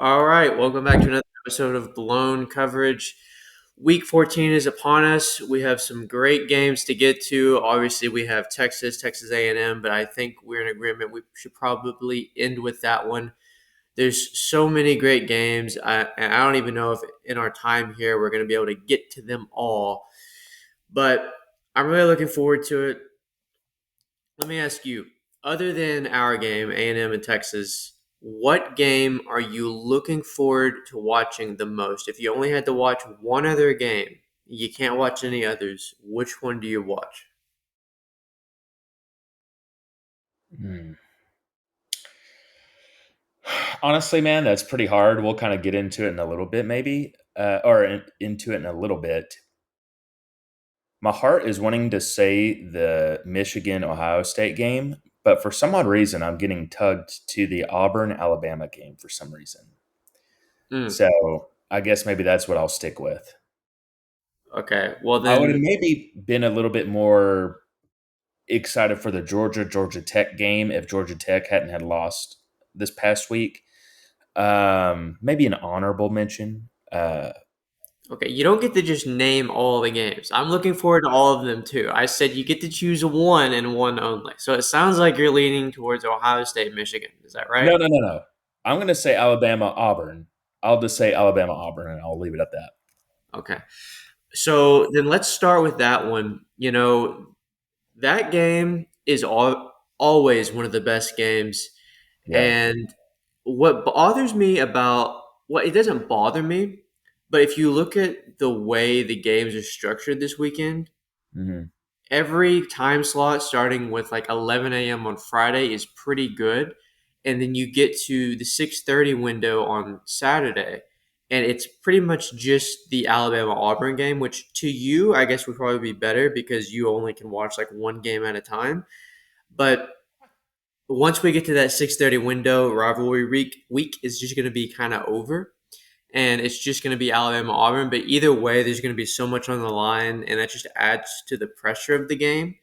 All right, welcome back to another episode of Blown Coverage. Week 14 is upon us. We have some great games to get to. Obviously, we have Texas A&M, but I think we're in agreement we should probably end with that one. There's so many great games, and I don't even know if in our time here we're going to be able to get to them all. But I'm really looking forward to it. Let me ask you, other than our game, A&M and Texas, what game are you looking forward to watching the most? If you only had to watch one other game, you can't watch any others, which one do you watch? Hmm. Honestly, man, that's pretty hard. We'll kind of get into it in a little bit, maybe, into it in a little bit. My heart is wanting to say the Michigan Ohio State game, but for some odd reason, I'm getting tugged to the Auburn Alabama game for some reason. Mm, So I guess maybe that's what I'll stick with. okay, well I would have then, maybe been a little bit more excited for the Georgia Tech game if Georgia Tech hadn't had lost this past week. Maybe an honorable mention. okay, you don't get to just name all the games. I'm looking forward to all of them too. I said you get to choose one and one only. So it sounds like you're leaning towards Ohio State, Michigan. Is that right? No. I'm going to say Alabama Auburn. I'll just say Alabama Auburn, and I'll leave it at that. Okay. So then let's start with that one. That game is always one of the best games. Yeah. And what bothers me about it doesn't bother me, but if you look at the way the games are structured this weekend, Hmm. every time slot starting with like 11 a.m. on Friday is pretty good. And then you get to the 6:30 window on Saturday, and it's pretty much just the Alabama Auburn game, which to you, I guess, would probably be better because you only can watch like one game at a time. But once we get to that 6:30 window, rivalry week is just going to be kind of over, and it's just going to be Alabama Auburn. But either way, there's going to be so much on the line, and that just adds to the pressure of the game.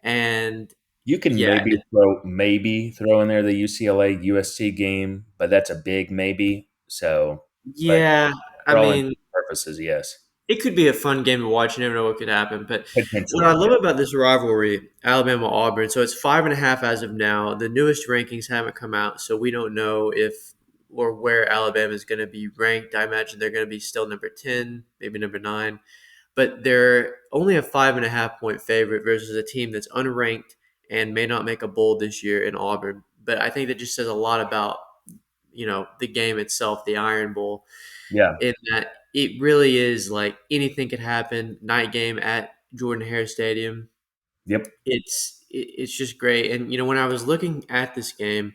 And You can yeah, maybe throw in there the UCLA USC game, but that's a big maybe. So, but yeah. I for all intents mean, and purposes, yes, it could be a fun game to watch. You never know what could happen. But what I potentially, love yeah. about this rivalry, Alabama Auburn, so it's 5.5 as of now. The newest rankings haven't come out, so we don't know if or where Alabama is going to be ranked. I imagine they're going to be still number 10, maybe number 9. But they're only a 5.5 point favorite versus a team that's unranked and may not make a bowl this year in Auburn. But I think that just says a lot about the game itself, the Iron Bowl, Yeah. in that it really is like anything could happen. Night game at Jordan Hare Stadium. Yep. It's just great. And when I was looking at this game,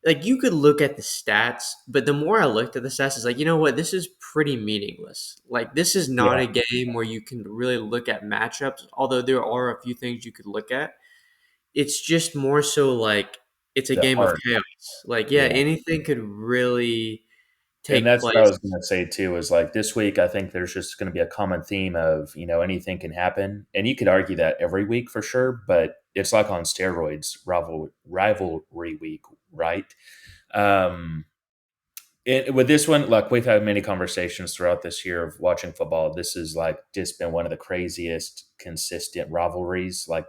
like you could look at the stats, but the more I looked at the stats, it's like, you know what, this is pretty meaningless. Like this is not Yeah. a game where you can really look at matchups, although there are a few things you could look at. It's just more so like it's a The game of heart. chaos. Like, yeah, Yeah. anything could really And take that's what I place. was going to say too. Is like this week, I think there's just going to be a common theme of anything can happen, and you could argue that every week for sure. But it's like on steroids, rivalry week, right? Um, with this one, like we've had many conversations throughout this year of watching football. This is like just been one of the craziest consistent rivalries. Like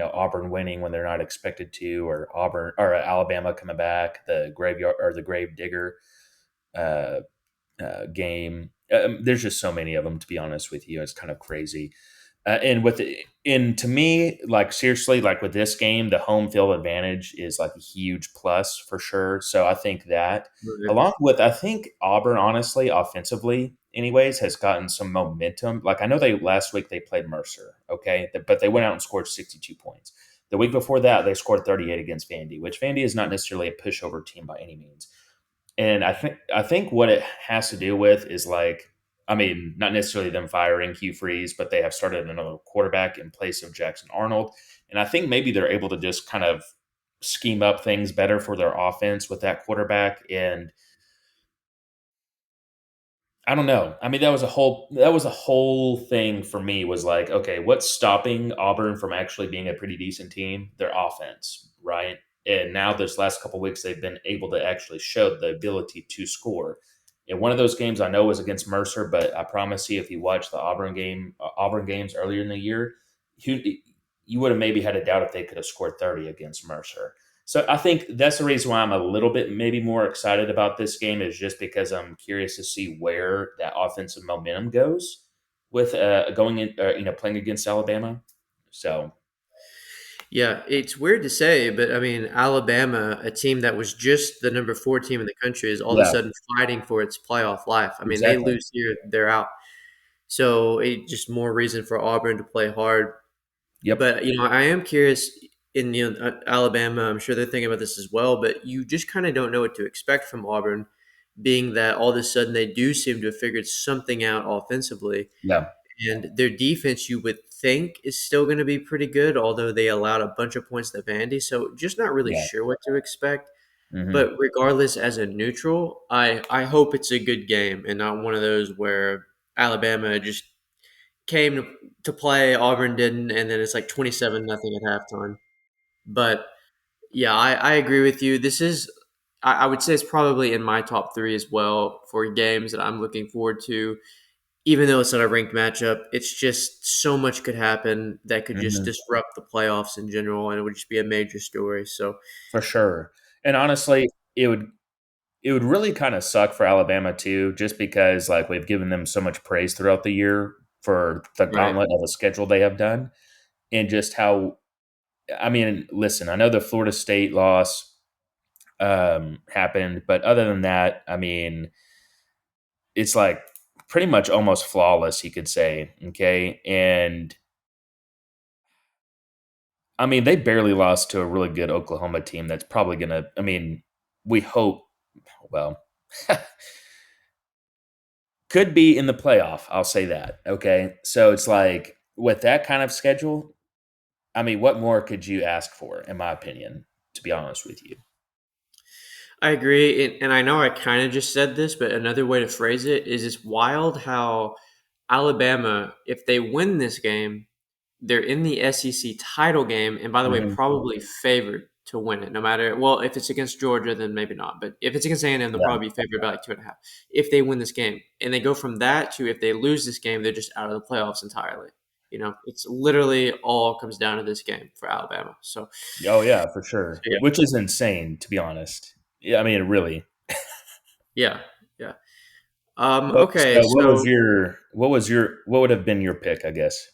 Auburn winning when they're not expected to, or Auburn or Alabama coming back, the graveyard or the grave digger uh, game. There's just so many of them. To be honest with you, it's kind of crazy. And to me, like seriously, like with this game, the home field advantage is like a huge plus for sure. So I think that, along with I think Auburn, honestly, offensively, anyways, has gotten some momentum. Like I know they last week they played Mercer, okay, but they went out and scored 62 points. The week before that, they scored 38 against Vandy, which Vandy is not necessarily a pushover team by any means. And I think what it has to do with is like, I mean, not necessarily them firing Hugh Freeze, but they have started another quarterback in place of Jackson Arnold. And I think maybe they're able to just kind of scheme up things better for their offense with that quarterback. And I don't know. I mean, that was a whole thing for me was like, okay, what's stopping Auburn from actually being a pretty decent team? Their offense, right? And now this last couple weeks, they've been able to actually show the ability to score. And one of those games I know was against Mercer, but I promise you, if you watch the Auburn games earlier in the year, you would have maybe had a doubt if they could have scored 30 against Mercer. So I think that's the reason why I'm a little bit maybe more excited about this game is just because I'm curious to see where that offensive momentum goes with going in, playing against Alabama. So Yeah, it's weird to say, but I mean, Alabama, a team that was just the number 4 team in the country, is all of a yeah, sudden fighting for its playoff life. I mean, they exactly. lose here, they're out. So it just more reason for Auburn to play hard. Yep. But I am curious in Alabama. I'm sure they're thinking about this as well. But you just kind of don't know what to expect from Auburn, being that all of a sudden they do seem to have figured something out offensively. Yeah. And their defense, you would think, is still going to be pretty good, although they allowed a bunch of points to Vandy. So just not really Yeah. sure what to expect. Hmm. But regardless, as a neutral, I hope it's a good game and not one of those where Alabama just came to play, Auburn didn't, and then it's like 27-0 at halftime. But yeah, I agree with you. This is, I would say, it's probably in my top three as well for games that I'm looking forward to even though it's not a ranked matchup, it's just so much could happen that could just Hmm. disrupt the playoffs in general, and it would just be a major story. So, For sure. And honestly, it would really kind of suck for Alabama too, just because like we've given them so much praise throughout the year for the right. gauntlet of a schedule they have done, and just how I mean, listen, I know the Florida State loss happened, but other than that, I mean, it's like pretty much almost flawless, you could say. Okay, and I mean, they barely lost to a really good Oklahoma team. That's probably gonna. I mean, we hope. Well, could be in the playoff. I'll say that. Okay. So it's like with that kind of schedule, I mean, what more could you ask for, in my opinion, to be honest with you? I agree, and I know I kind of just said this, but another way to phrase it is it's wild how Alabama, if they win this game, they're in the SEC title game, and by the way, Hmm. probably favored to win it. No matter if it's against Georgia, then maybe not. But if it's against A&M, they'll Yeah. probably be favored by like 2.5. If they win this game, and they go from that to if they lose this game, they're just out of the playoffs entirely. It's literally all comes down to this game for Alabama. So, Oh, yeah, for sure. yeah, Which is insane, to be honest. Yeah. I mean, really. yeah, yeah. So Okay, so what would have been your pick, I guess?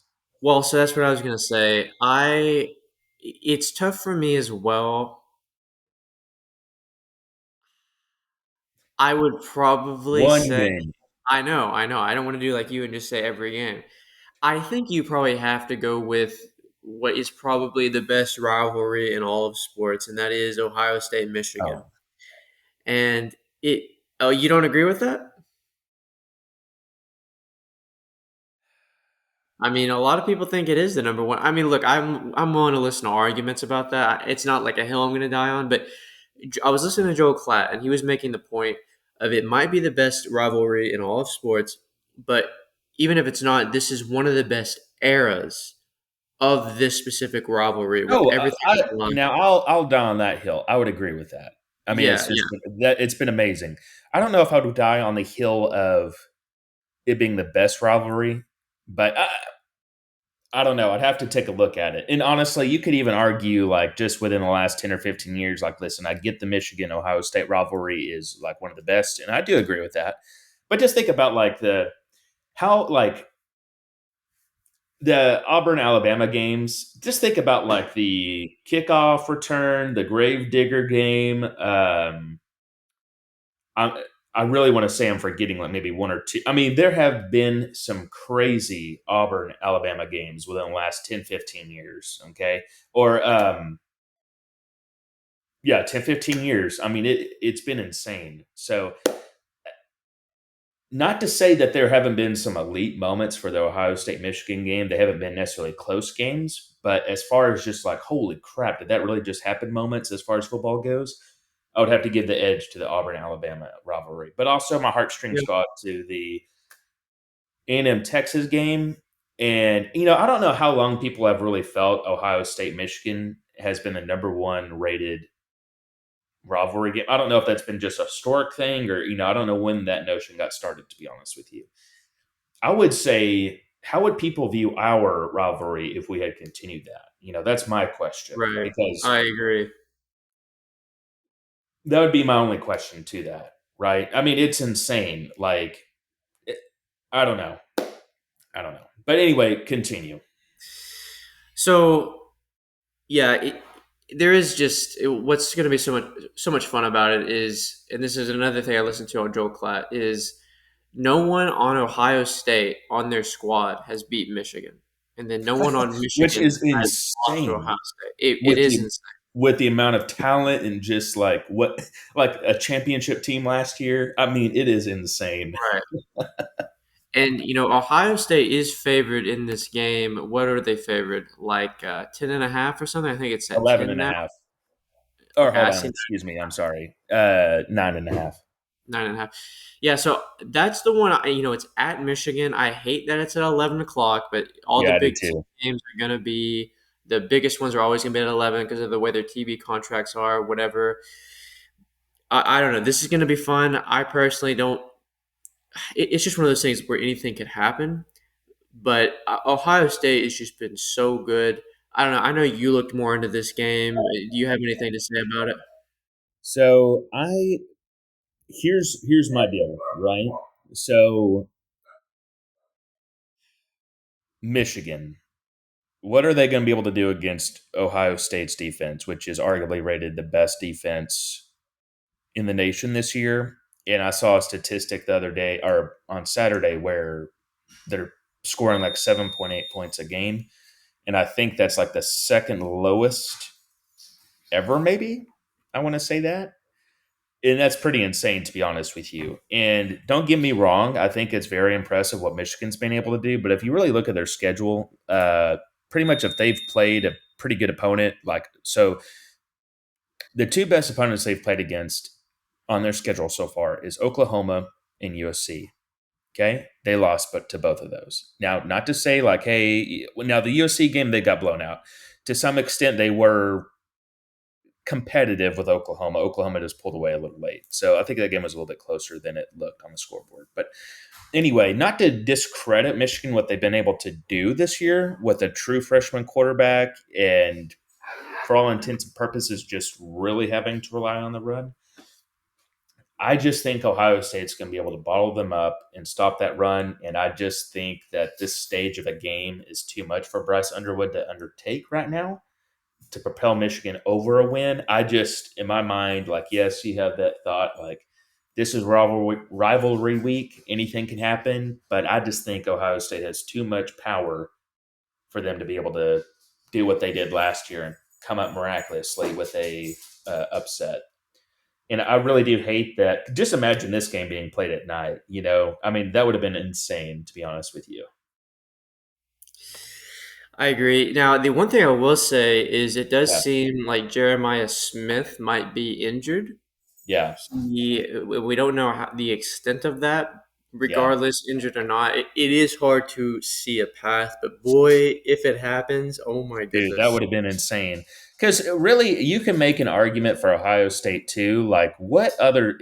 so that's what I was gonna say. It's tough for me as well. I would probably One say game. I know. I don't want to do like you and just say every game. I think you probably have to go with what is probably the best rivalry in all of sports, and that is Ohio State Michigan. Oh. And it oh, you don't agree with that? I mean, a lot of people think it is the number one. I mean, look, I'm willing to listen to arguments about that. It's not like a hill I'm going to die on, but I was listening to Joel Klatt, and he was making the point of it might be the best rivalry in all of sports, but even if it's not, this is one of the best eras of this specific rivalry with Oh, everything I on the line. now I'll die on that hill. I would agree with that. I mean, Yeah, it's just yeah, that it's been amazing. I don't know if I would die on the hill of it being the best rivalry, but I don't know. I'd have to take a look at it. And honestly, you could even argue like just within the last 10 or 15 years, like, listen, I get the Michigan Ohio State rivalry is like one of the best, and I do agree with that. But just think about like how like the Auburn Alabama games. Just think about like the kickoff return, the Gravedigger game. I I really want to say I'm forgetting like maybe one or two. I mean, there have been some crazy Auburn Alabama games within the last 10, 15 years. Okay. Or yeah, 10, 15 years. I mean, it's been insane. So not to say that there haven't been some elite moments for the Ohio State Michigan game. They haven't been necessarily close games, but as far as just like, holy crap, did that really just happen moments as far as football goes? I would have to give the edge to the Auburn Alabama rivalry. But also, my heartstrings yeah. go out to the A&M Texas game. And, I don't know how long people have really felt Ohio State Michigan has been the number one rated. rivalry game. I don't know if that's been just a historic thing or, I don't know when that notion got started, to be honest with you. I would say, how would people view our rivalry if we had continued that? That's my question Right. because I agree. that would be my only question to that, right? I mean, it's insane. Like, I don't know. I don't know. But anyway, continue. So yeah, there is what's going to be so much fun about it is, and this is another thing I listened to on Joel Klatt is no one on Ohio State on their squad has beat Michigan, and then no one on Which Michigan is has lost to Ohio insane State. It with is the insane, with the amount of talent and just like what like a championship team last year. I mean, it is insane. right? And Ohio State is favored in this game. What are they favored? Like 10.5 or something? I think it's at 11 10 and a now. half. Or Okay, hold I on, see excuse me. I'm sorry. 9.5. 9.5. Yeah, so that's the one. It's at Michigan. I hate that it's at 11 o'clock, but all the Yeah, I do Big Ten too. games are going to be the biggest ones are always going to be at 11 because of the way their TV contracts are. Whatever. I don't know. This is going to be fun. I personally don't. It's just one of those things where anything could happen. But Ohio State has just been so good. I don't know. I know you looked more into this game. Do you have anything to say about it? So I here's my deal, right? So Michigan, what are they going to be able to do against Ohio State's defense, which is arguably rated the best defense in the nation this year? And I saw a statistic the other day or on Saturday where they're scoring like 7.8 points a game. And I think that's like the second lowest ever, maybe. I want to say that. And that's pretty insane, to be honest with you. And don't get me wrong, I think it's very impressive what Michigan's been able to do. But if you really look at their schedule, pretty much if they've played a pretty good opponent, like so, the two best opponents they've played against on their schedule so far is Oklahoma and USC. Okay, they lost, but to both of those. Now, not to say like, hey, now the USC game they got blown out. To some extent, they were competitive with Oklahoma. Oklahoma just pulled away a little late. So I think that game was a little bit closer than it looked on the scoreboard. But anyway, not to discredit Michigan, what they've been able to do this year with a true freshman quarterback and for all intents and purposes, just really having to rely on the run. I just think Ohio State's going to be able to bottle them up and stop that run. And I just think that this stage of a game is too much for Bryce Underwood to undertake right now to propel Michigan over a win. I just, in my mind, like, yes, you have that thought, like, this is rivalry week. Anything can happen. But I just think Ohio State has too much power for them to be able to do what they did last year and come up miraculously with a upset. And I really do hate that. Just imagine this game being played at night. I mean, that would have been insane, to be honest with you. I agree. Now, the one thing I will say is it does Yeah. seem like Jeremiah Smith might be injured. Yeah. We don't know the extent of that. Yeah. Regardless, injured or not, it is hard to see a path. But boy, if it happens, oh my Dude, that goodness. would have been insane. Because really, you can make an argument for Ohio State too. Like, what other,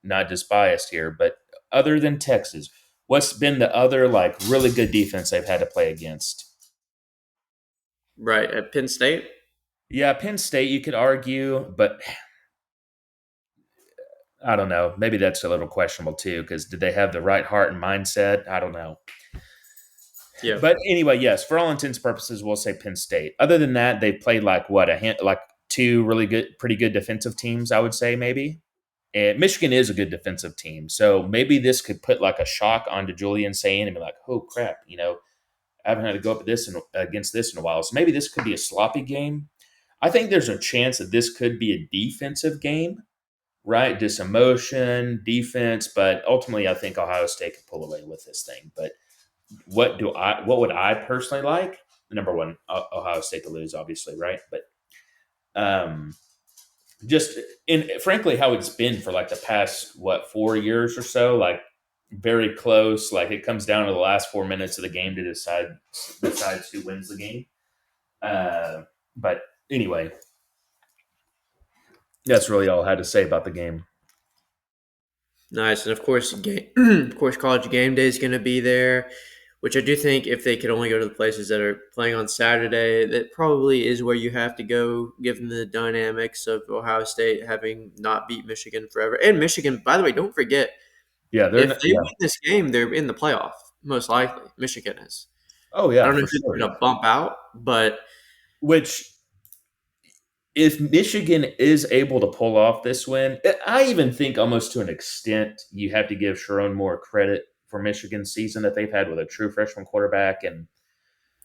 not just biased here, but other than Texas, what's been the other like really good defense they've had to play against? Right, at Penn State? Yeah, Penn State, you could argue, but I don't know. Maybe that's a little questionable too. Because did they have the right heart and mindset? I don't know. Yeah. But anyway, yes, for all intents and purposes, we'll say Penn State. Other than that, they've played like what like two really good, pretty good defensive teams. I would say maybe. And Michigan is a good defensive team, so maybe this could put like a shock onto Julian saying and be like, "Oh crap, I haven't had to go up against this in a while." So maybe this could be a sloppy game. I think there's a chance that this could be a defensive game, right? Just emotion, defense, but ultimately, I think Ohio State could pull away with this thing. But what would I personally like? Number one, Ohio State to lose, obviously, right? But um, just in frankly, how it's been for like the past 4 years or so, like very close. Like it comes down to the last 4 minutes of the game to decides who wins the game. But anyway, That's really all I had to say about the game. Nice, and of course, of course, college game day is going to be there, which I do think if they could only go to the places that are playing on Saturday, that probably is where you have to go, given the dynamics of Ohio State having not beat Michigan forever. And Michigan, by the way, don't forget, Yeah, they're if they yeah. win this game, they're in the playoff, most likely. Michigan is. Oh I yeah, don't know for who's sure. going to bump out, but Which if Michigan is able to pull off this win, I even think almost to an extent you have to give Sharon more credit for Michigan's season that they've had with a true freshman quarterback and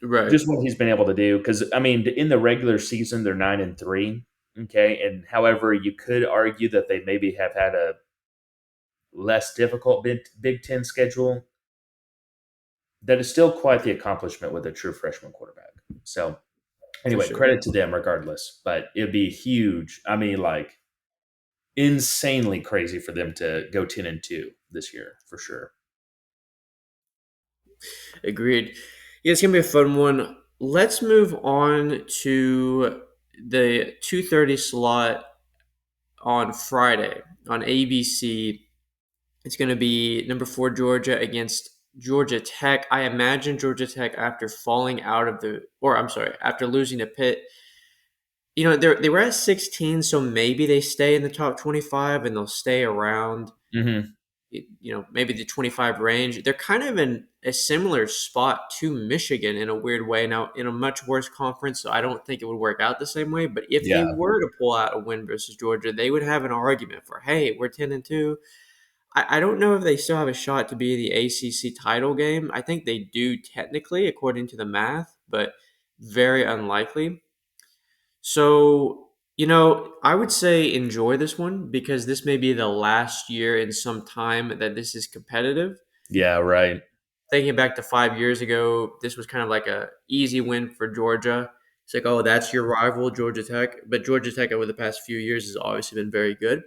right, just what he's been able to do. Because I mean, in the regular season, they're 9-3. Okay, and however, you could argue that they maybe have had a less difficult Big Ten schedule. That is still quite the accomplishment with a true freshman quarterback. So for anyway, sure. credit to them regardless. But it'd be huge. I mean, like insanely crazy for them to go 10-2 this year for sure. Agreed. Yeah, it's gonna be a fun one. Let's move on to the 2:30 slot on Friday on ABC. It's gonna be number four Georgia against Georgia Tech. I imagine Georgia Tech after falling out of the, or I'm sorry, after losing to Pitt. They were at 16, so maybe they stay in the top 25 and they'll stay around Hmm. maybe the 25 range. They're kind of in a similar spot to Michigan in a weird way. Now, in a much worse conference, so I don't think it would work out the same way. But if they Yeah, were to pull out a win versus Georgia, they would have an argument for, hey, we're 10-2. I don't know if they still have a shot to be the ACC title game. I think they do technically, according to the math, but very unlikely. So, I would say enjoy this one because this may be the last year in some time that this is competitive. yeah, right. Thinking back to 5 years ago, this was kind of like a easy win for Georgia. It's like, oh, that's your rival, Georgia Tech. But Georgia Tech over the past few years has obviously been very good.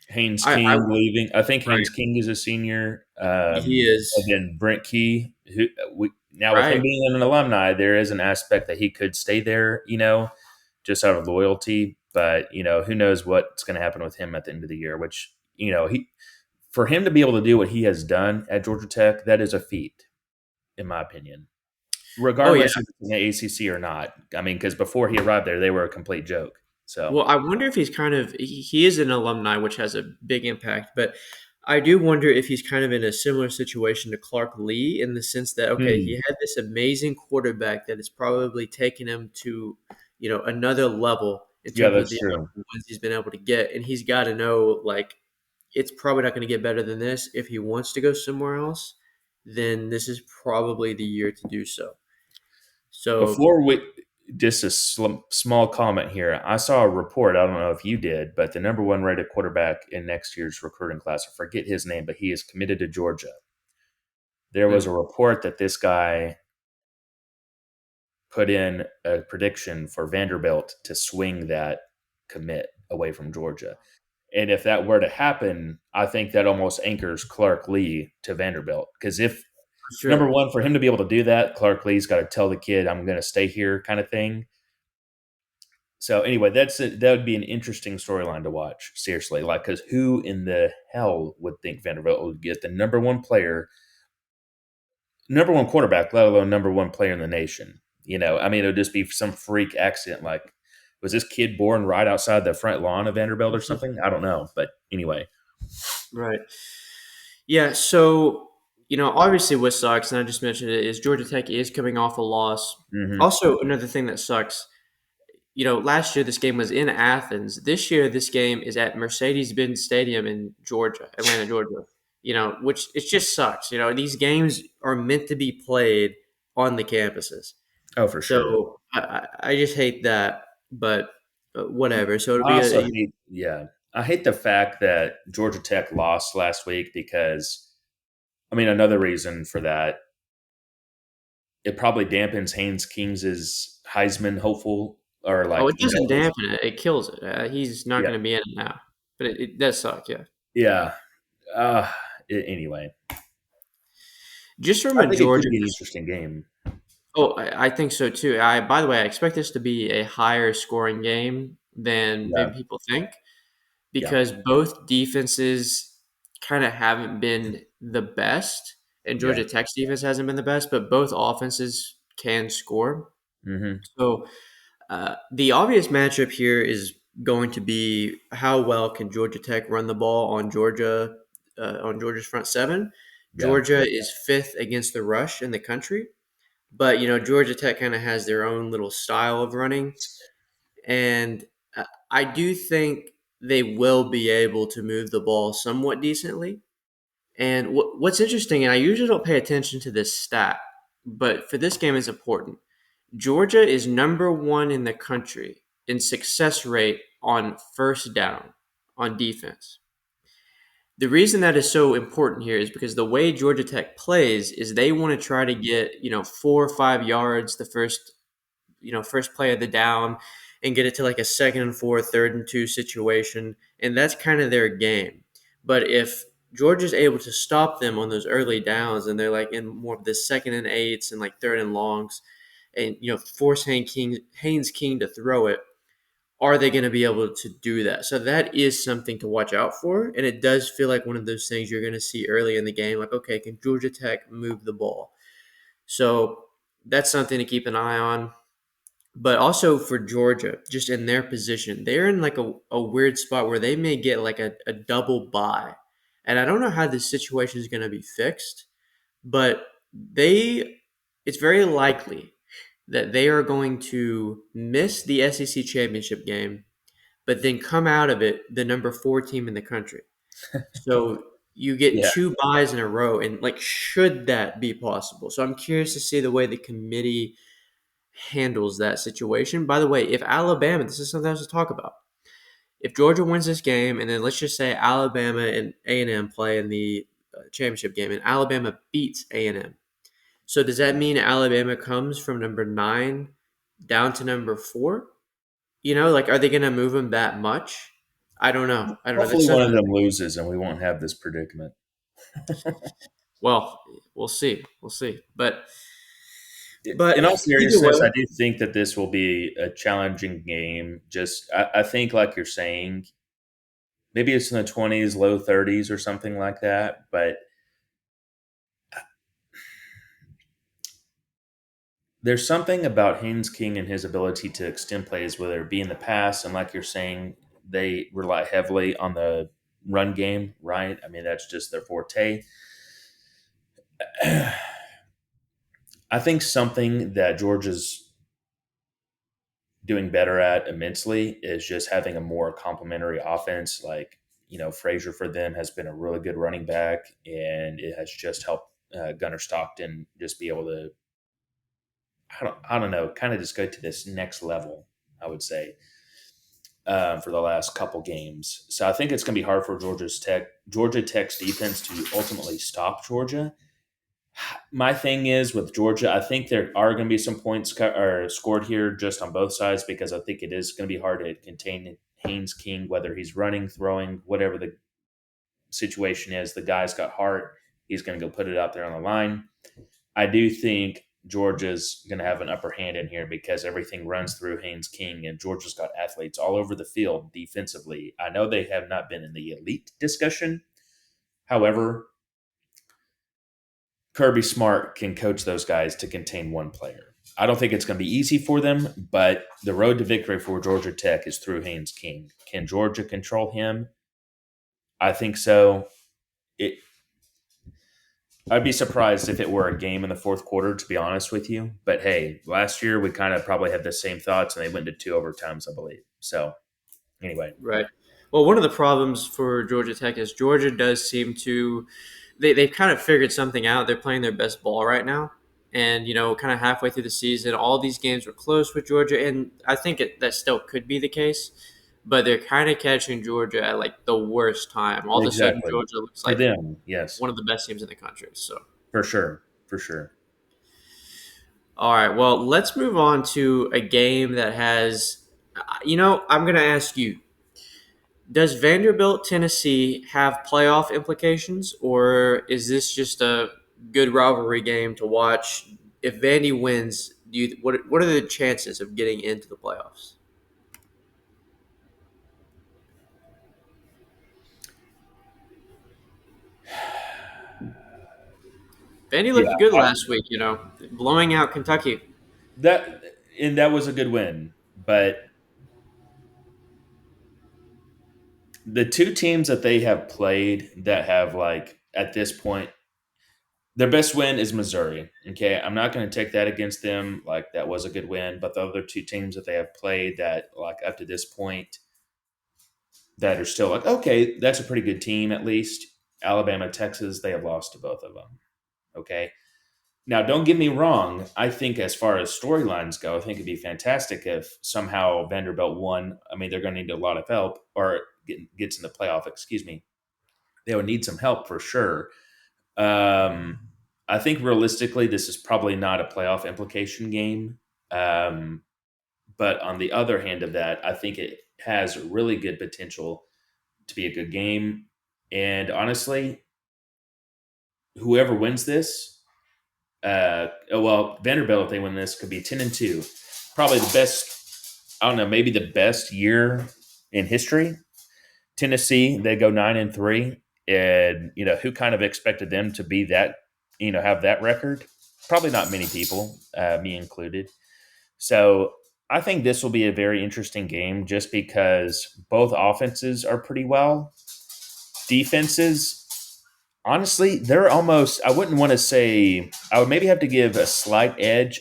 Haynes I King leaving. I think right, Haynes King is a senior. he And is then Brent Key, who now with him right. being an alumni, there is an aspect that he could stay there, just out of loyalty. But who knows what's going to happen with him at the end of the year? Which he for him to be able to do what he has done at Georgia Tech, that is a feat, in my opinion. Oh yeah. Regardless if it's in the ACC or not. I mean, because before he arrived there, they were a complete joke. So Well, I wonder if he's kind of he is an alumni, which has a big impact, but I do wonder if he's kind of in a similar situation to Clark Lee in the sense that okay, he hmm, had this amazing quarterback that has probably taken him to, another level in yeah, terms of that's the amount true. of wins he's been able to get, and he's got to know like it's probably not going to get better than this. If he wants to go somewhere else, then this is probably the year to do so. So, Before we, just a small comment here. I saw a report. I don't know if you did, but the number one rated quarterback in next year's recruiting class, I forget his name, but he is committed to Georgia. There was hmm, a report that this guy put in a prediction for Vanderbilt to swing that commit away from Georgia. And if that were to happen, I think that almost anchors Clark Lee to Vanderbilt. Because if for number sure. one, for him to be able to do that, Clark Lee's got to tell the kid, "I'm going to stay here," kind of thing. So anyway, that would be an interesting storyline to watch. Seriously, like because who in the hell would think Vanderbilt would get the number one player, number one quarterback, let alone number one player in the nation? I mean, it would just be some freak accident. Like, was this kid born right outside the front lawn of Vanderbilt or something? I don't know, but anyway. Right. Yeah, so obviously what sucks, and I just mentioned it, is Georgia Tech is coming off a loss. Hmm. Also, another thing that sucks, last year this game was in Athens. This year this game is at Mercedes-Benz Stadium in Georgia, Atlanta, Georgia. Which it just sucks. These games are meant to be played on the campuses. Oh, for sure. So I just hate that, but whatever. So it'll I be also a hate, yeah, I hate the fact that Georgia Tech lost last week because, I mean, another reason for that, it probably dampens Haynes Kings's Heisman hopeful or oh, like, it doesn't dampen it; it kills it. He's not yeah, going to be in it now, but it does suck. Yeah. yeah. Uh, anyway, Just from I a think it could Georgia be an pers interesting game. oh, I think so too. By the way, I expect this to be a higher scoring game than maybe Yeah. people think. Yeah. because both defenses kind of haven't been the best, and Yeah. Georgia Tech's defense hasn't been the best, but both offenses can score. Hmm. So the obvious matchup here is going to be how well can Georgia Tech run the ball on Georgia's front seven. Yeah. Georgia is fifth against the rush in the country, but Georgia Tech kind of has their own little style of running, and I do think they will be able to move the ball somewhat decently. And what's interesting, and I usually don't pay attention to this stat, but for this game it's important. Georgia is number one in the country in success rate on first down on defense. The reason that is so important here is because the way Georgia Tech plays is they want to try to get 4 or 5 yards the first play of the down and get it to like a second and four, third and two situation. And that's kind of their game. But if Georgia's able to stop them on those early downs and they're like in more of the second and eights and like third and longs and force Haynes King to throw it, are they going to be able to do that? So that is something to watch out for. And it does feel like one of those things you're going to see early in the game. Like, okay, can Georgia Tech move the ball? So that's something to keep an eye on. But also for Georgia, just in their position, they're in like a weird spot where they may get like a double bye. And I don't know how this situation is going to be fixed, but it's very likely that they are going to miss the SEC championship game, but then come out of it the number four team in the country. So you get Yeah. two buys in a row, and like, should that be possible? So I'm curious to see the way the committee handles that situation. By the way, if Alabama, this is something else to talk about. If Georgia wins this game, and then let's just say Alabama and A&M play in the championship game, and Alabama beats A&M, so does that mean Alabama comes from number 9 down to number 4? Like, are they going to move them that much? I don't know. I don't know. That's Hopefully one something. of them loses and we won't have this predicament. Well, we'll see. We'll see. But In all either seriousness, I way, do think that this will be a challenging game. I think, like you're saying, maybe it's in the 20s, low 30s, or something like that. But there's something about Haynes King and his ability to extend plays, whether it be in the pass, and like you're saying, they rely heavily on the run game, right? I mean, that's just their forte. I think something that Georgia's doing better at immensely is just having a more complementary offense. Like, Frazier for them has been a really good running back, and it has just helped Gunnar Stockton just be able to, I don't know, kind of just go to this next level, I would say, for the last couple games. So I think it's going to be hard for Georgia Tech's defense to ultimately stop Georgia. My thing is with Georgia, I think there are going to be some points scored here just on both sides because I think it is going to be hard to contain Haynes King, whether he's running, throwing, whatever the situation is. The guy's got heart. He's going to go put it out there on the line. I do think Georgia's going to have an upper hand in here because everything runs through Haynes King, and Georgia's got athletes all over the field defensively. I know they have not been in the elite discussion. However, Kirby Smart can coach those guys to contain one player. I don't think it's going to be easy for them, but the road to victory for Georgia Tech is through Haynes King. Can Georgia control him? I think so. It, I'd be surprised if it were a game in the fourth quarter, to be honest with you. But hey, last year we kind of probably had the same thoughts, and they went to two overtimes, I believe. So anyway, right. Well, one of the problems for Georgia Tech is Georgia does seem to they've kind of figured something out. They're playing their best ball right now. And, kind of halfway through the season, all these games were close with Georgia. And I think that still could be the case. But they're kind of catching Georgia at like the worst time. All of a sudden, exactly Georgia looks for like them, yes, one of the best teams in the country. So, for sure, for sure. all right. Well, let's move on to a game that has, I'm going to ask you, does Vanderbilt, Tennessee have playoff implications, or is this just a good rivalry game to watch? If Vandy wins, what are the chances of getting into the playoffs? Vandy Yeah, looked good last week, blowing out Kentucky. that that was a good win, but the two teams that they have played that have like at this point their best win is Missouri. Okay, I'm not going to take that against them. Like that was a good win, but the other two teams that they have played that like up to this point that are still like okay, that's a pretty good team at least. Alabama, Texas, they have lost to both of them. Okay. Now, don't get me wrong. I think as far as storylines go, I think it'd be fantastic if somehow Vanderbilt won. I mean, they're going to need a lot of help or gets in the playoff. Excuse me. They would need some help for sure. Um, I think realistically, this is probably not a playoff implication game. Um, but on the other hand of that, I think it has really good potential to be a good game. And honestly, whoever wins this, well, Vanderbilt, if they win this, could be 10-2. Probably the best, I don't know, maybe the best year in history. Tennessee, they go 9-3. And, who kind of expected them to be that, have that record? Probably not many people, me included. So I think this will be a very interesting game just because both offenses are pretty well. Defenses, honestly, they're almost, I wouldn't want to say, I would maybe have to give a slight edge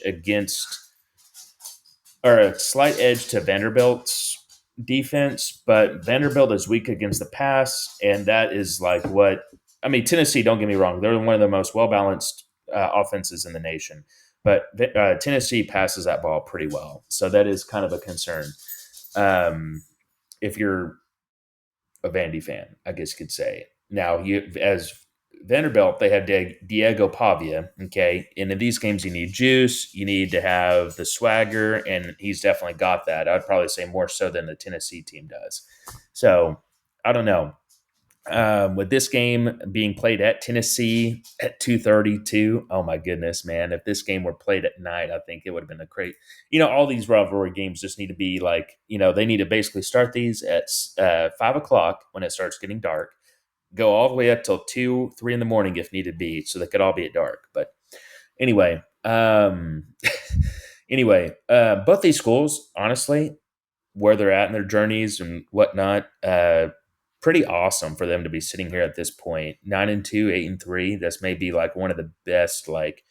or a slight edge to Vanderbilt's defense, but Vanderbilt is weak against the pass, and that is like what I mean. Tennessee, don't get me wrong, they're one of the most well balanced offenses in the nation, but Tennessee passes that ball pretty well, so that is kind of a concern. If you're a Vandy fan, I guess you could say. Now, you as Vanderbilt, they have Diego Pavia. Okay, and in these games, you need juice, you need to have the swagger, and he's definitely got that. I'd probably say more so than the Tennessee team does. So I don't know. With this game being played at Tennessee at 2:32, oh my goodness, man! If this game were played at night, I think it would have been a great. All these rivalry games just need to be like, they need to basically start these at 5 o'clock when it starts getting dark, go all the way up till 2, 3 in the morning if needed be, so they could all be at dark. But anyway, both these schools, honestly, where they're at in their journeys and whatnot, pretty awesome for them to be sitting here at this point, 9-2, 8-3. That's maybe like one of the best like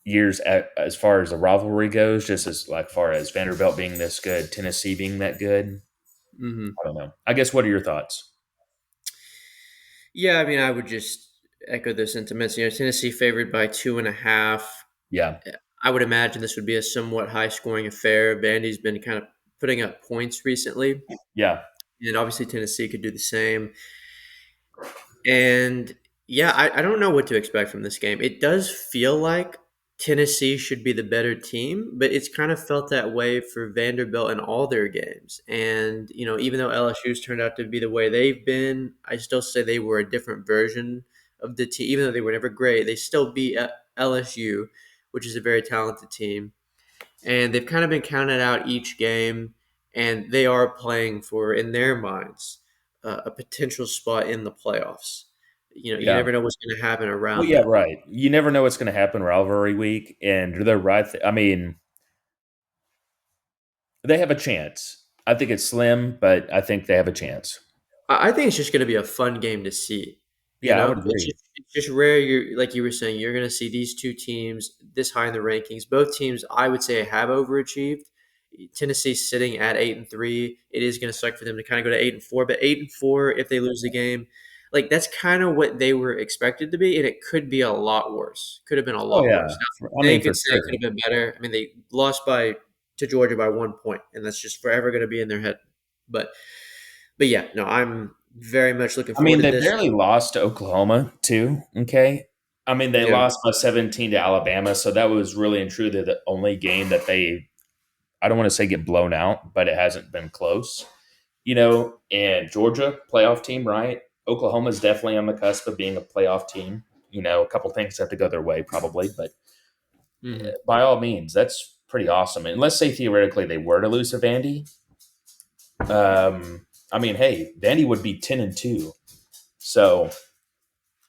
years as far as the rivalry goes. Just as like far as Vanderbilt being this good, Tennessee being that good. Hmm. I don't know. I guess what are your thoughts? Yeah, I mean, I would just echo the sentiments. Tennessee favored by 2.5. Yeah, I would imagine this would be a somewhat high scoring affair. Vandy's been kind of putting up points recently, yeah, and obviously Tennessee could do the same. And yeah, I don't know what to expect from this game. It does feel like Tennessee should be the better team, but it's kind of felt that way for Vanderbilt in all their games. And, even though LSU's turned out to be the way they've been, I still say they were a different version of the team. Even though they were never great, they still beat LSU, which is a very talented team. And they've kind of been counted out each game, and they are playing for, in their minds, a potential spot in the playoffs. You yeah. never know what's going to happen Well, around yeah, that. right. You never know what's going to happen rivalry week, and they're right. I mean, they have a chance. I think it's slim, but I think they have a chance. I think it's just going to be a fun game to see. Yeah, I would agree. It's just rare. You're like you were saying, you're going to see these two teams this high in the rankings. Both teams, I would say, have overachieved. Tennessee sitting at 8-3. It is going to suck for them to kind of go to 8-4, but 8-4 if they lose the game, like that's kind of what they were expected to be, and it could be a lot worse. Could have been a Oh lot worse. yeah, Now, I they mean for could say it sure. could have been better. I mean, they lost by to Georgia by 1 point, and that's just forever going to be in their head. But yeah, no, I'm very much looking I forward mean, to they this. barely lost to Oklahoma too. Okay, I mean they Yeah. lost by 17 to Alabama, so that was really and truly the only game that they. I don't want to say get blown out, but it hasn't been close. And Georgia playoff team, right? Oklahoma's definitely on the cusp of being a playoff team. A couple things have to go their way probably, but Hmm. by all means, that's pretty awesome. And let's say theoretically they were to lose to Vandy. I mean, hey, Vandy would be 10-2. So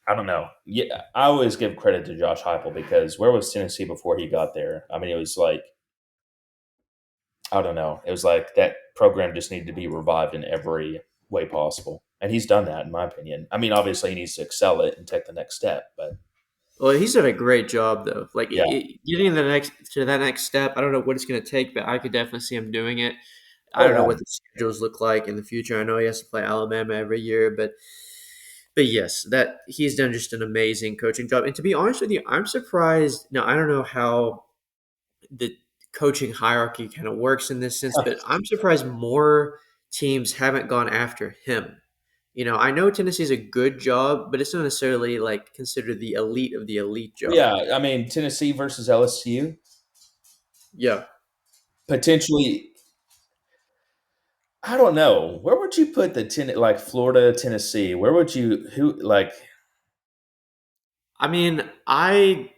I don't know. Yeah, I always give credit to Josh Heupel because where was Tennessee before he got there? I mean, it was like I don't know. It was like that program just needed to be revived in every way possible, and he's done that, in my opinion. I mean, obviously, he needs to excel it and take the next step, but Well, he's done a great job though. Like yeah. getting the next to that next step. I don't know what it's going to take, but I could definitely see him doing it. I Oh don't know yeah. what the schedules look like in the future. I know he has to play Alabama every year, but yes, that he's done just an amazing coaching job. And to be honest with you, I'm surprised. Now I don't know how the coaching hierarchy kind of works in this sense, but I'm surprised more teams haven't gone after him. I know Tennessee's a good job, but it's not necessarily like considered the elite of the elite job. Yeah, I mean Tennessee versus LSU Yeah. potentially. I don't know. Where would you put like Florida, Tennessee? Where would you who like? I mean, I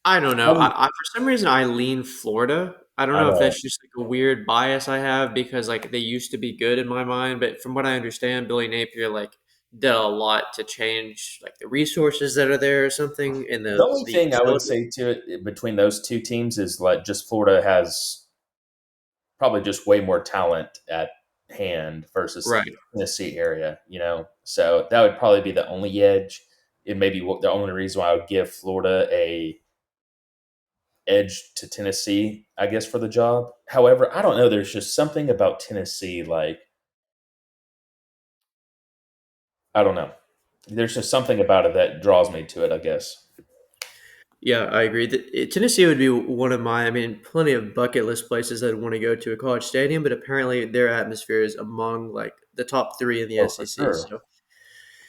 don't know. How do you, For some reason I lean Florida. I don't I know if know. that's just like a weird bias I have because like they used to be good in my mind, but from what I understand, Billy Napier like did a lot to change like the resources that are there or something in The the only the thing I would facility. say to it between those two teams is like just Florida has probably just way more talent at hand versus Right. Tennessee area. So that would probably be the only edge. It may be the only reason why I would give Florida a edge to Tennessee, I guess, for the job. However, I don't know. There's just something about Tennessee, like I don't know. There's just something about it that draws me to it, I guess. Yeah, I agree. Tennessee would be one of my, I mean, plenty of bucket list places I'd want to go to a college stadium, but apparently their atmosphere is among like the top three in the Oh, for SEC. sure.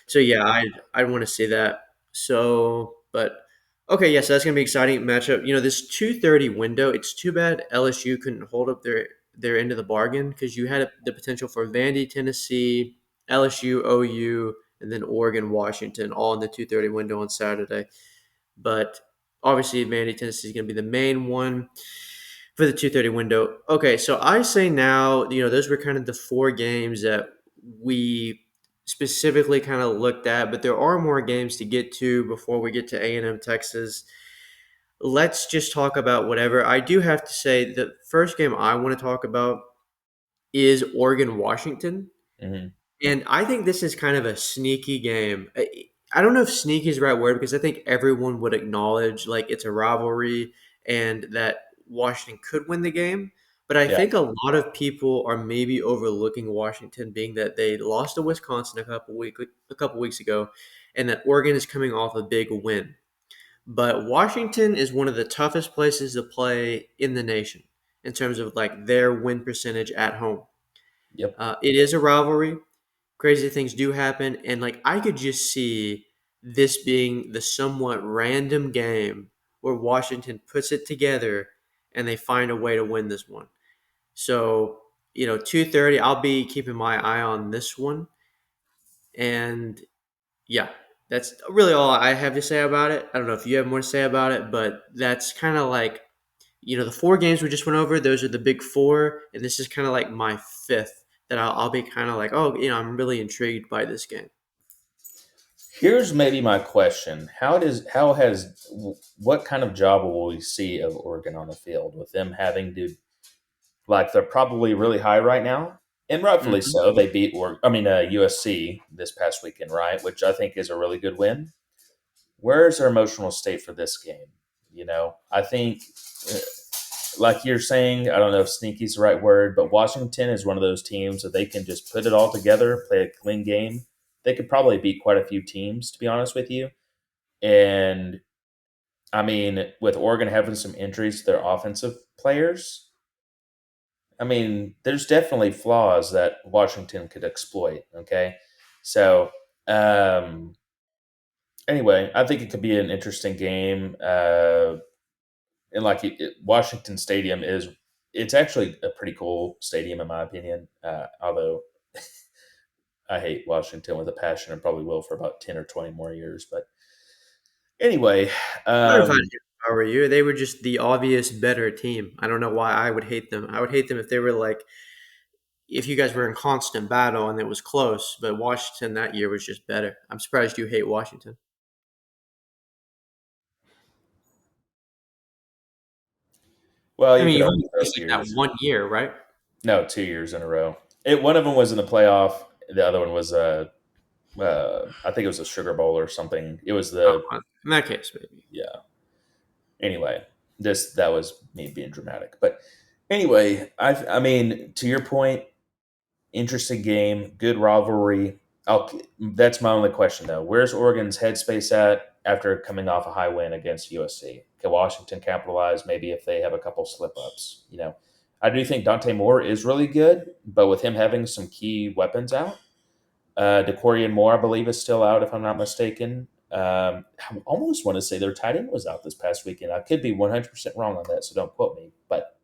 So yeah, I'd want to see that. So, but okay, yes, that's gonna be an exciting matchup. This 2:30 window. It's too bad LSU couldn't hold up their end of the bargain because you had the potential for Vandy, Tennessee, LSU, OU, and then Oregon, Washington, all in the 2:30 window on Saturday. But obviously, Vandy, Tennessee is gonna be the main one for the 2:30 window. Okay, so I say now, those were kind of the four games that we specifically kind of looked at, but there are more games to get to before we get to A&M Texas. Let's just talk about whatever. I do have to say the first game I want to talk about is Oregon Washington. Hmm. And I think this is kind of a sneaky game. I don't know if sneaky is the right word because I think everyone would acknowledge like it's a rivalry and that Washington could win the game. But I Yeah. think a lot of people are maybe overlooking Washington, being that they lost to Wisconsin a couple weeks ago, and that Oregon is coming off a big win. But Washington is one of the toughest places to play in the nation in terms of like their win percentage at home. Yep. It is a rivalry, crazy things do happen, and like I could just see this being the somewhat random game where Washington puts it together and they find a way to win this one. So 2:30, I'll be keeping my eye on this one, and yeah, that's really all I have to say about it. I don't know if you have more to say about it, but that's kind of like the four games we just went over. Those are the big four, and this is kind of like my fifth that I'll be kind of like, oh, I'm really intrigued by this game. Here's maybe my question: what kind of job will we see of Oregon on the field with them having to like they're probably really high right now, and rightfully Mhm. so. They beat USC this past weekend, right? Which I think is a really good win. Where is their emotional state for this game? I think, uh, like you're saying, I don't know if sneaky's the right word, but Washington is one of those teams that they can just put it all together, play a clean game. They could probably beat quite a few teams, to be honest with you. And I mean, with Oregon having some injuries to their offensive players, I mean, there's definitely flaws that Washington could exploit. Okay. So, um, anyway, I think it could be an interesting game. And like Washington Stadium it's actually a pretty cool stadium in my opinion. Although I hate Washington with a passion and probably will for about 10 or 20 more years. But anyway, I would find um, it if I were you. They were just the obvious better team. I don't know why I would hate them. I would hate them if they were like if you guys were in constant battle and it was close, but Washington that year was just better. I'm surprised you hate Washington. Well, I you mean, could you've argue only faced both like that years. one year, right? No, 2 years in a row. One of them was in the playoff. The other one was I think it was a Sugar Bowl or something. It was Oh, the well, in that case, maybe. yeah. Anyway, this that was me being dramatic, but anyway, I mean to your point, interesting game, good rivalry. That's my only question though. Where's Oregon's headspace at after coming off a high win against USC? Can Washington capitalize maybe if they have a couple slip ups? I do think Dante Moore is really good, but with him having some key weapons out, DeCorian Moore, I believe, is still out, if I'm not mistaken. I almost want to say their tight end was out this past weekend. I could be 100% wrong on that, so don't quote me. But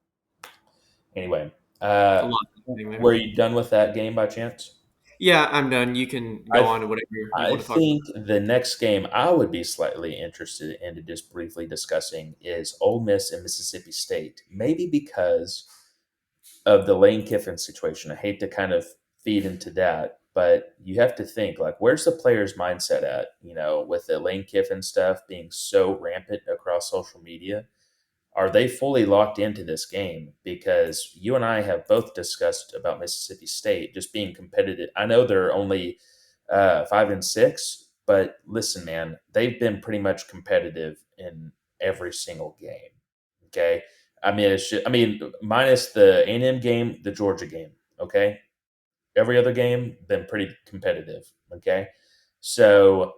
anyway, It's a uh, lot happening there. were you done with that game by chance? Yeah, I'm done. You can go I on to whatever you I want to talk about. think the next game I would be slightly interested in to just briefly discussing is Ole Miss and Mississippi State. Maybe because of the Lane Kiffin situation. I hate to kind of feed into that, but you have to think like, where's the player's mindset at? With the Lane Kiffin stuff being so rampant across social media, are they fully locked into this game? Because you and I have both discussed about Mississippi State just being competitive. I know they're only 5-6, but listen, man, they've been pretty much competitive in every single game. Okay, I mean, minus the A&M game, the Georgia game. Okay, every other game been pretty competitive. Okay, so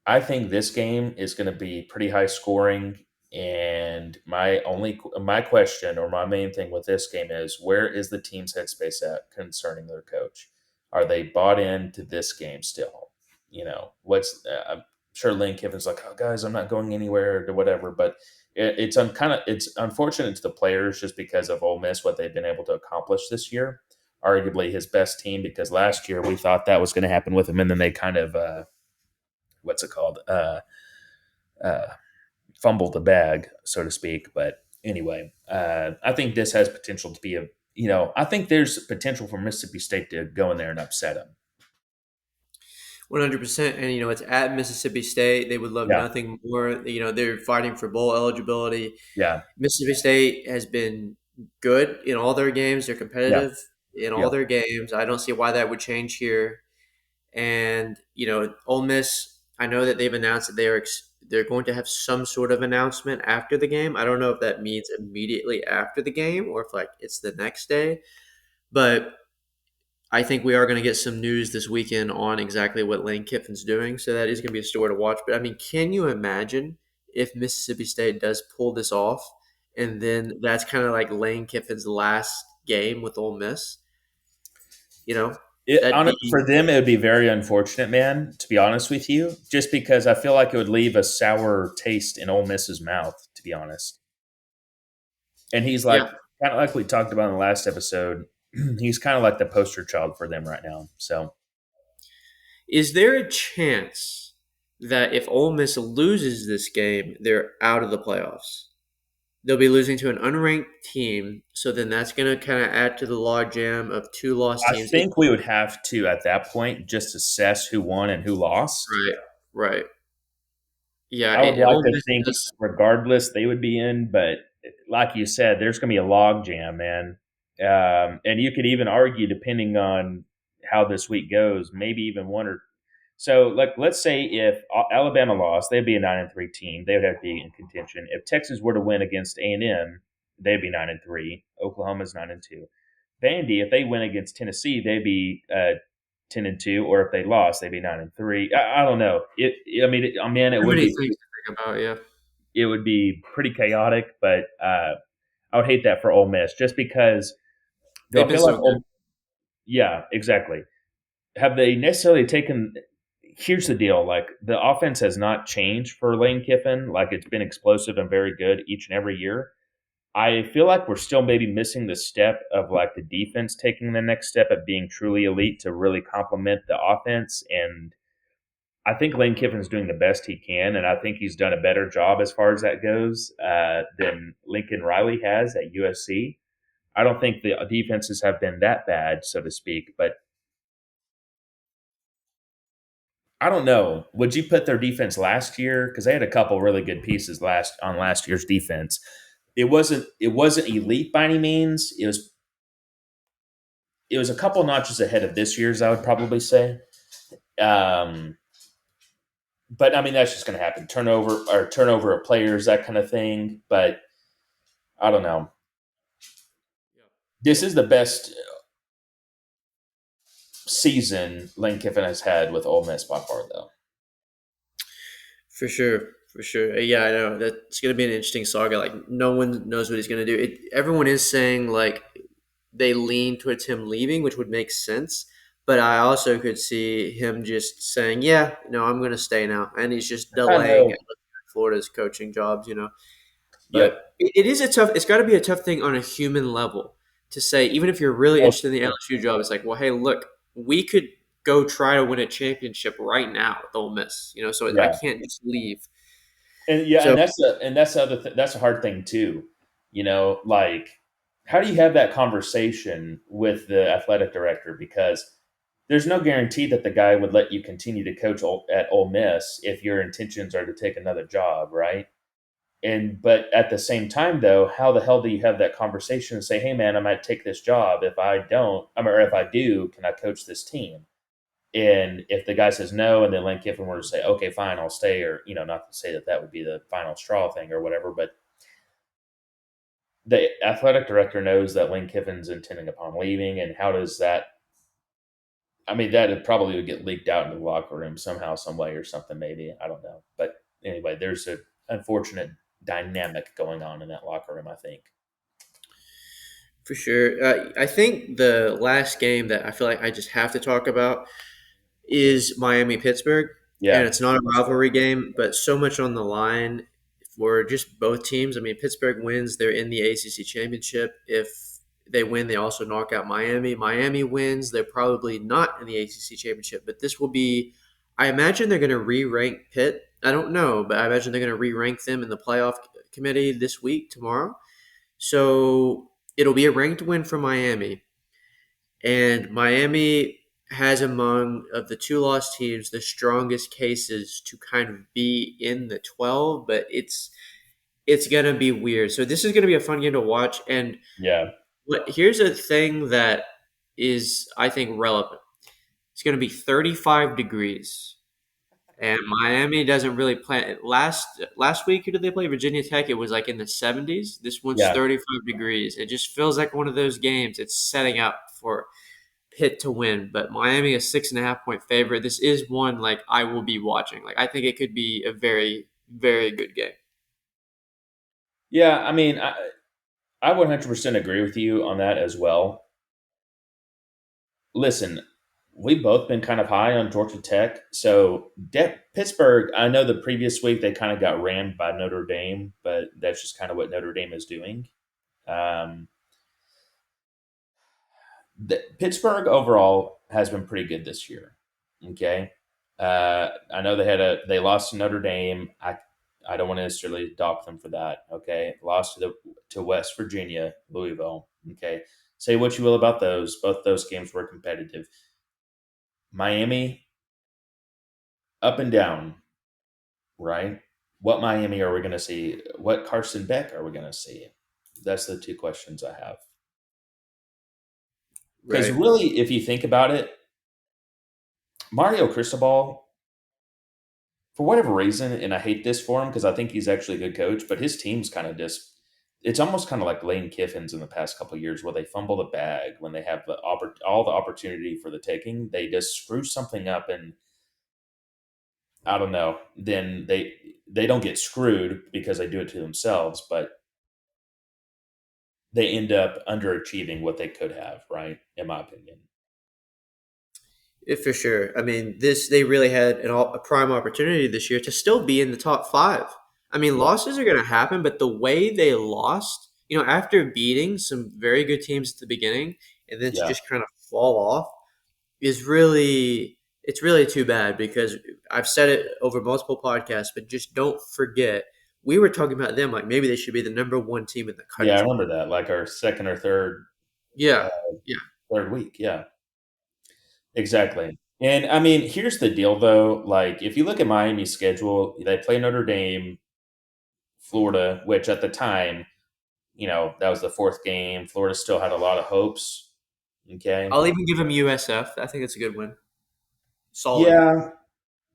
I think this game is going to be pretty high scoring. And my question or my main thing with this game is where is the team's headspace at concerning their coach? Are they bought into this game still? I'm sure Lane Kiffin's like, oh guys, I'm not going anywhere or whatever. But it's unfortunate to the players just because of Ole Miss what they've been able to accomplish this year. Arguably his best team because last year we thought that was going to happen with him, and then they kind of what's it called? Uh, Fumbled the bag, so to speak. But anyway, I think this has potential to be I think there's potential for Mississippi State to go in there and upset them. 100%. And, it's at Mississippi State. They would love Yeah, nothing more. They're fighting for bowl eligibility. yeah, Mississippi State has been good in all their games. They're yeah, competitive in all yeah. their games. I don't see why that would change here. And Ole Miss, I know that they've announced that they're going to have some sort of announcement after the game. I don't know if that means immediately after the game or if like it's the next day. But I think we are going to get some news this weekend on exactly what Lane Kiffin's doing. So that is going to be a story to watch. But I mean, can you imagine if Mississippi State does pull this off, and then that's kind of like Lane Kiffin's last game with Ole Miss? You know, that'd be For them, it would be very unfortunate, man. To be honest with you, just because I feel like it would leave a sour taste in Ole Miss's mouth. To be honest, and he's like yeah. kind of like we talked about in the last episode. He's kind of like the poster child for them right now. So Is there a chance that if Ole Miss loses this game, they're out of the playoffs? They'll be losing to an unranked team, so then that's going to kind of add to the logjam of two lost I teams. think we would have to at that point just assess who won and who lost. Right, right. Yeah, I would like Ole to Miss think, does. regardless, they would be in. But like you said, there's going to be a log jam, man. And you could even argue, depending on how this week goes, maybe even one or so. Like, let's say if Alabama lost, they'd be a 9-3 team. They would have to be in contention. If Texas were to win against A&M, they'd be 9-3. Oklahoma's 9-2. Vandy, if they win against Tennessee, they'd be 10-2, or if they lost, they'd be 9-3. I don't know. Man, it Too would many be things to think about. Yeah, pretty chaotic, but I would hate that for Ole Miss just because do they've I been feel like so good. yeah, exactly. Have they necessarily taken? Here's the deal: like the offense has not changed for Lane Kiffin. Like it's been explosive and very good each and every year. I feel like we're still maybe missing the step of like the defense taking the next step of being truly elite to really complement the offense. And I think Lane Kiffin's doing the best he can, and I think he's done a better job as far as that goes than Lincoln Riley has at USC. I don't think the defenses have been that bad, so to speak, but I don't know. Would you put their defense last year? Because they had a couple really good pieces last year's defense. It wasn't elite by any means. It was a couple notches ahead of this year's, I would probably say. Um, but I mean, that's just going to happen. Turnover of players, that kind of thing. But I don't know. This is the best season Lane Kiffin has had with Ole Miss by far, though. For sure, for sure. Yeah, I know that's going to be an interesting saga. Like no one knows what he's going to do. Everyone is saying like they lean towards him leaving, which would make sense. But I also could see him just saying, "Yeah, no, I'm going to stay now," and he's just I delaying know. Florida's coaching jobs. Yep. But it is a tough. It's got to be a tough thing on a human level to say, even if you're really Well, interested in the LSU job, it's like, well, hey, look, we could go try to win a championship right now with Ole Miss. So I yeah. can't just leave. And yeah, So that's the other that's a hard thing too. Like how do you have that conversation with the athletic director? Because there's no guarantee that the guy would let you continue to coach at Ole Miss if your intentions are to take another job, right? And but at the same time, though, how the hell do you have that conversation and say, "Hey, man, I might take this job. If I don't, or if I do, can I coach this team?" And if the guy says no, and then Lane Kiffin were to say, "Okay, fine, I'll stay," or not to say that that would be the final straw thing or whatever, but the athletic director knows that Lane Kiffin's intending upon leaving, and how does that? I mean, that it probably would get leaked out into the locker room somehow, some way, or something. Maybe I don't know, but anyway, there's a unfortunate dynamic going on in that locker room. I think. for sure, I think the last game that I feel like I just have to talk about is Miami Pittsburgh, and Yeah, it's not a rivalry game, but so much on the line for just both teams. I mean, Pittsburgh wins, they're in the ACC championship. If they win, they also knock out Miami. Miami wins, they're probably not in the ACC championship, but this will be. I imagine they're going to re-rank Pitt. I don't know, but I imagine they're going to re-rank them in the playoff committee this week, tomorrow. So it'll be a ranked win for Miami. And Miami has among of the two lost teams the strongest cases to kind of be in the 12, but it's gonna be weird. So this is gonna be a fun game to watch. And yeah, here's a thing that is I think relevant. It's gonna be 35 degrees. And Miami doesn't really play last week. Who did they play? Virginia Tech. It was like in the 70s. This one's yeah. 35 degrees. It just feels like one of those games. It's setting up for Pitt to win, but Miami a 6.5 point favorite. This is one like I will be watching. Like I think it could be a very, very good game. Yeah, I mean, I 100% agree with you on that as well. Listen, we've both been kind of high on Georgia Tech. So Pittsburgh, I know the previous week they kind of got rammed by Notre Dame, but that's just kind of what Notre Dame is doing. Um, Pittsburgh overall has been pretty good this year. Okay, I know they lost to Notre Dame. I don't want to necessarily dock them for that. Okay, lost to West Virginia, Louisville. Okay, say what you will about those. Both those games were competitive. Miami up and down, right? What Miami are we going to see? What Carson Beck are we going to see? That's the two questions I have. Because Right. really, if you think about it, Mario Cristobal, for whatever reason, and I hate this for him because I think he's actually a good coach, but his team's kind of just. It's almost kind of like Lane Kiffin's in the past couple of years, where they fumble the bag when they have all the opportunity for the taking. They just screw something up, and I don't know. Then they don't get screwed because they do it to themselves, but they end up underachieving what they could have. Right, in my opinion. For sure. I mean, this they really had a prime opportunity this year to still be in the top five. I mean, Yeah, losses are going to happen, but the way they lost, after beating some very good teams at the beginning, and then to yeah. just kind of fall off, is really it's really too bad because I've said it over multiple podcasts, but just don't forget we were talking about them like maybe they should be the number one team in the Yeah, I country. remember that. Like our second or uh, Yeah, yeah. third week. Yeah, exactly. And I mean, here's the deal though. Like, if you look at Miami's schedule, they play Notre Dame, Florida, which at the time, that was the fourth game. Florida still had a lot of hopes. Okay. I'll even give them USF. I think it's a good win. Solid. Yeah.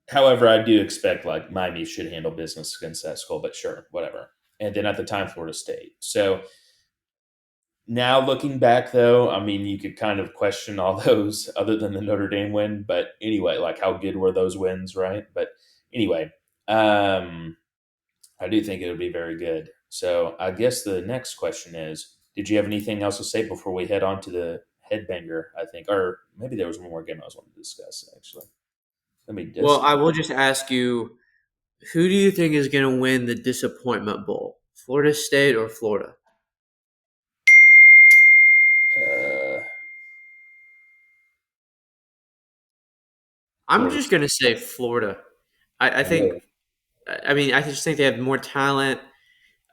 However, I do expect like Miami should handle business against that school, but sure, whatever. And then at the time, Florida State. So now looking back, though, I mean, you could kind of question all those other than the Notre Dame win. But anyway, like how good were those wins, right? But anyway, um, I do think it would be very good. So I guess the next question is, did you have anything else to say before we head on to the headbanger? I think, or maybe there was one more game I was wanting to discuss. Actually, let me Well, just. I will just ask you, who do you think is going to win the disappointment bowl? Florida State or Florida? Uh, I'm Florida. just going to say Florida. I think. Really? I mean, I just think they have more talent.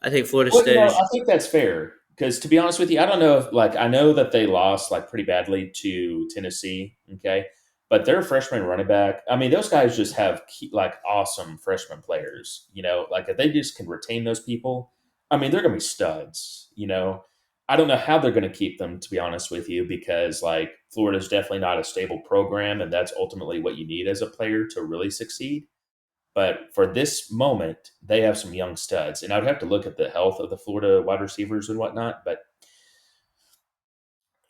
I think Florida Well, State is I just think that's fair because to be honest with you, I don't know if like I know that they lost like pretty badly to Tennessee. Okay, but their freshman running back, I mean, those guys just have like awesome freshman players. Like if they just can retain those people, I mean, they're gonna be studs. I don't know how they're gonna keep them to be honest with you because like Florida's definitely not a stable program, and that's ultimately what you need as a player to really succeed. But for this moment, they have some young studs, and I would have to look at the health of the Florida wide receivers and whatnot. But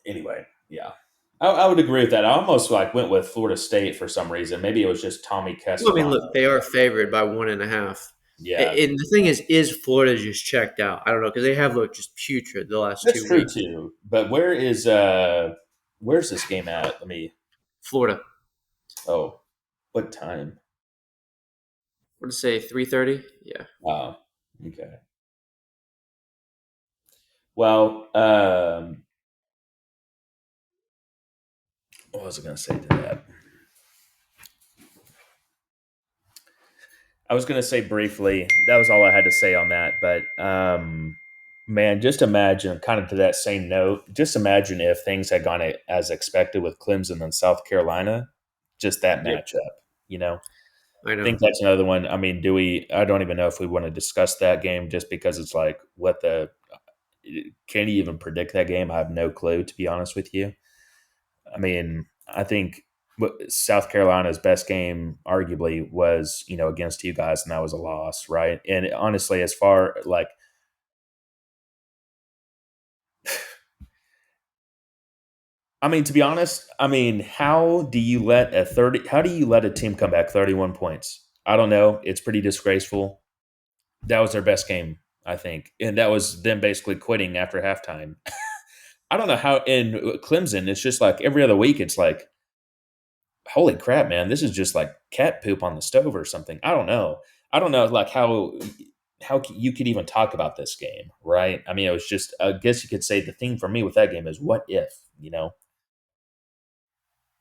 anyway, yeah, I would agree with that. I almost like went with Florida State for some reason. Maybe it was just Tommy well, I mean, Castellano. look, they are favored by 1.5. Yeah, And the thing is Florida just checked out? I don't know because they have looked just putrid the last that's 2 weeks. true too. But where's this game at? Let me. Florida, Oh, what time? what to say, 3:30? Yeah. Wow. Okay. Well, what was I going to say to that? I was going to say briefly, that was all I had to say on that. But man, just imagine, kind of to that same note, just imagine if things had gone as expected with Clemson and South Carolina, just that Yeah, matchup. I I know. think that's another one. I mean, I don't even know if we want to discuss that game just because it's like, can you even predict that game? I have no clue, to be honest with you. I mean, I think South Carolina's best game arguably was, against you guys, and that was a loss, right? And honestly, as far like, I mean, to be honest, I mean, how do you let a team come back 31 points? I don't know. It's pretty disgraceful. That was their best game, I think. And that was them basically quitting after halftime. I don't know how in Clemson, it's just like every other week, it's like, holy crap, man, this is just like cat poop on the stove or something. I don't know. I don't know like how you could even talk about this game, right? I mean, it was just I guess you could say the thing for me with that game is what if.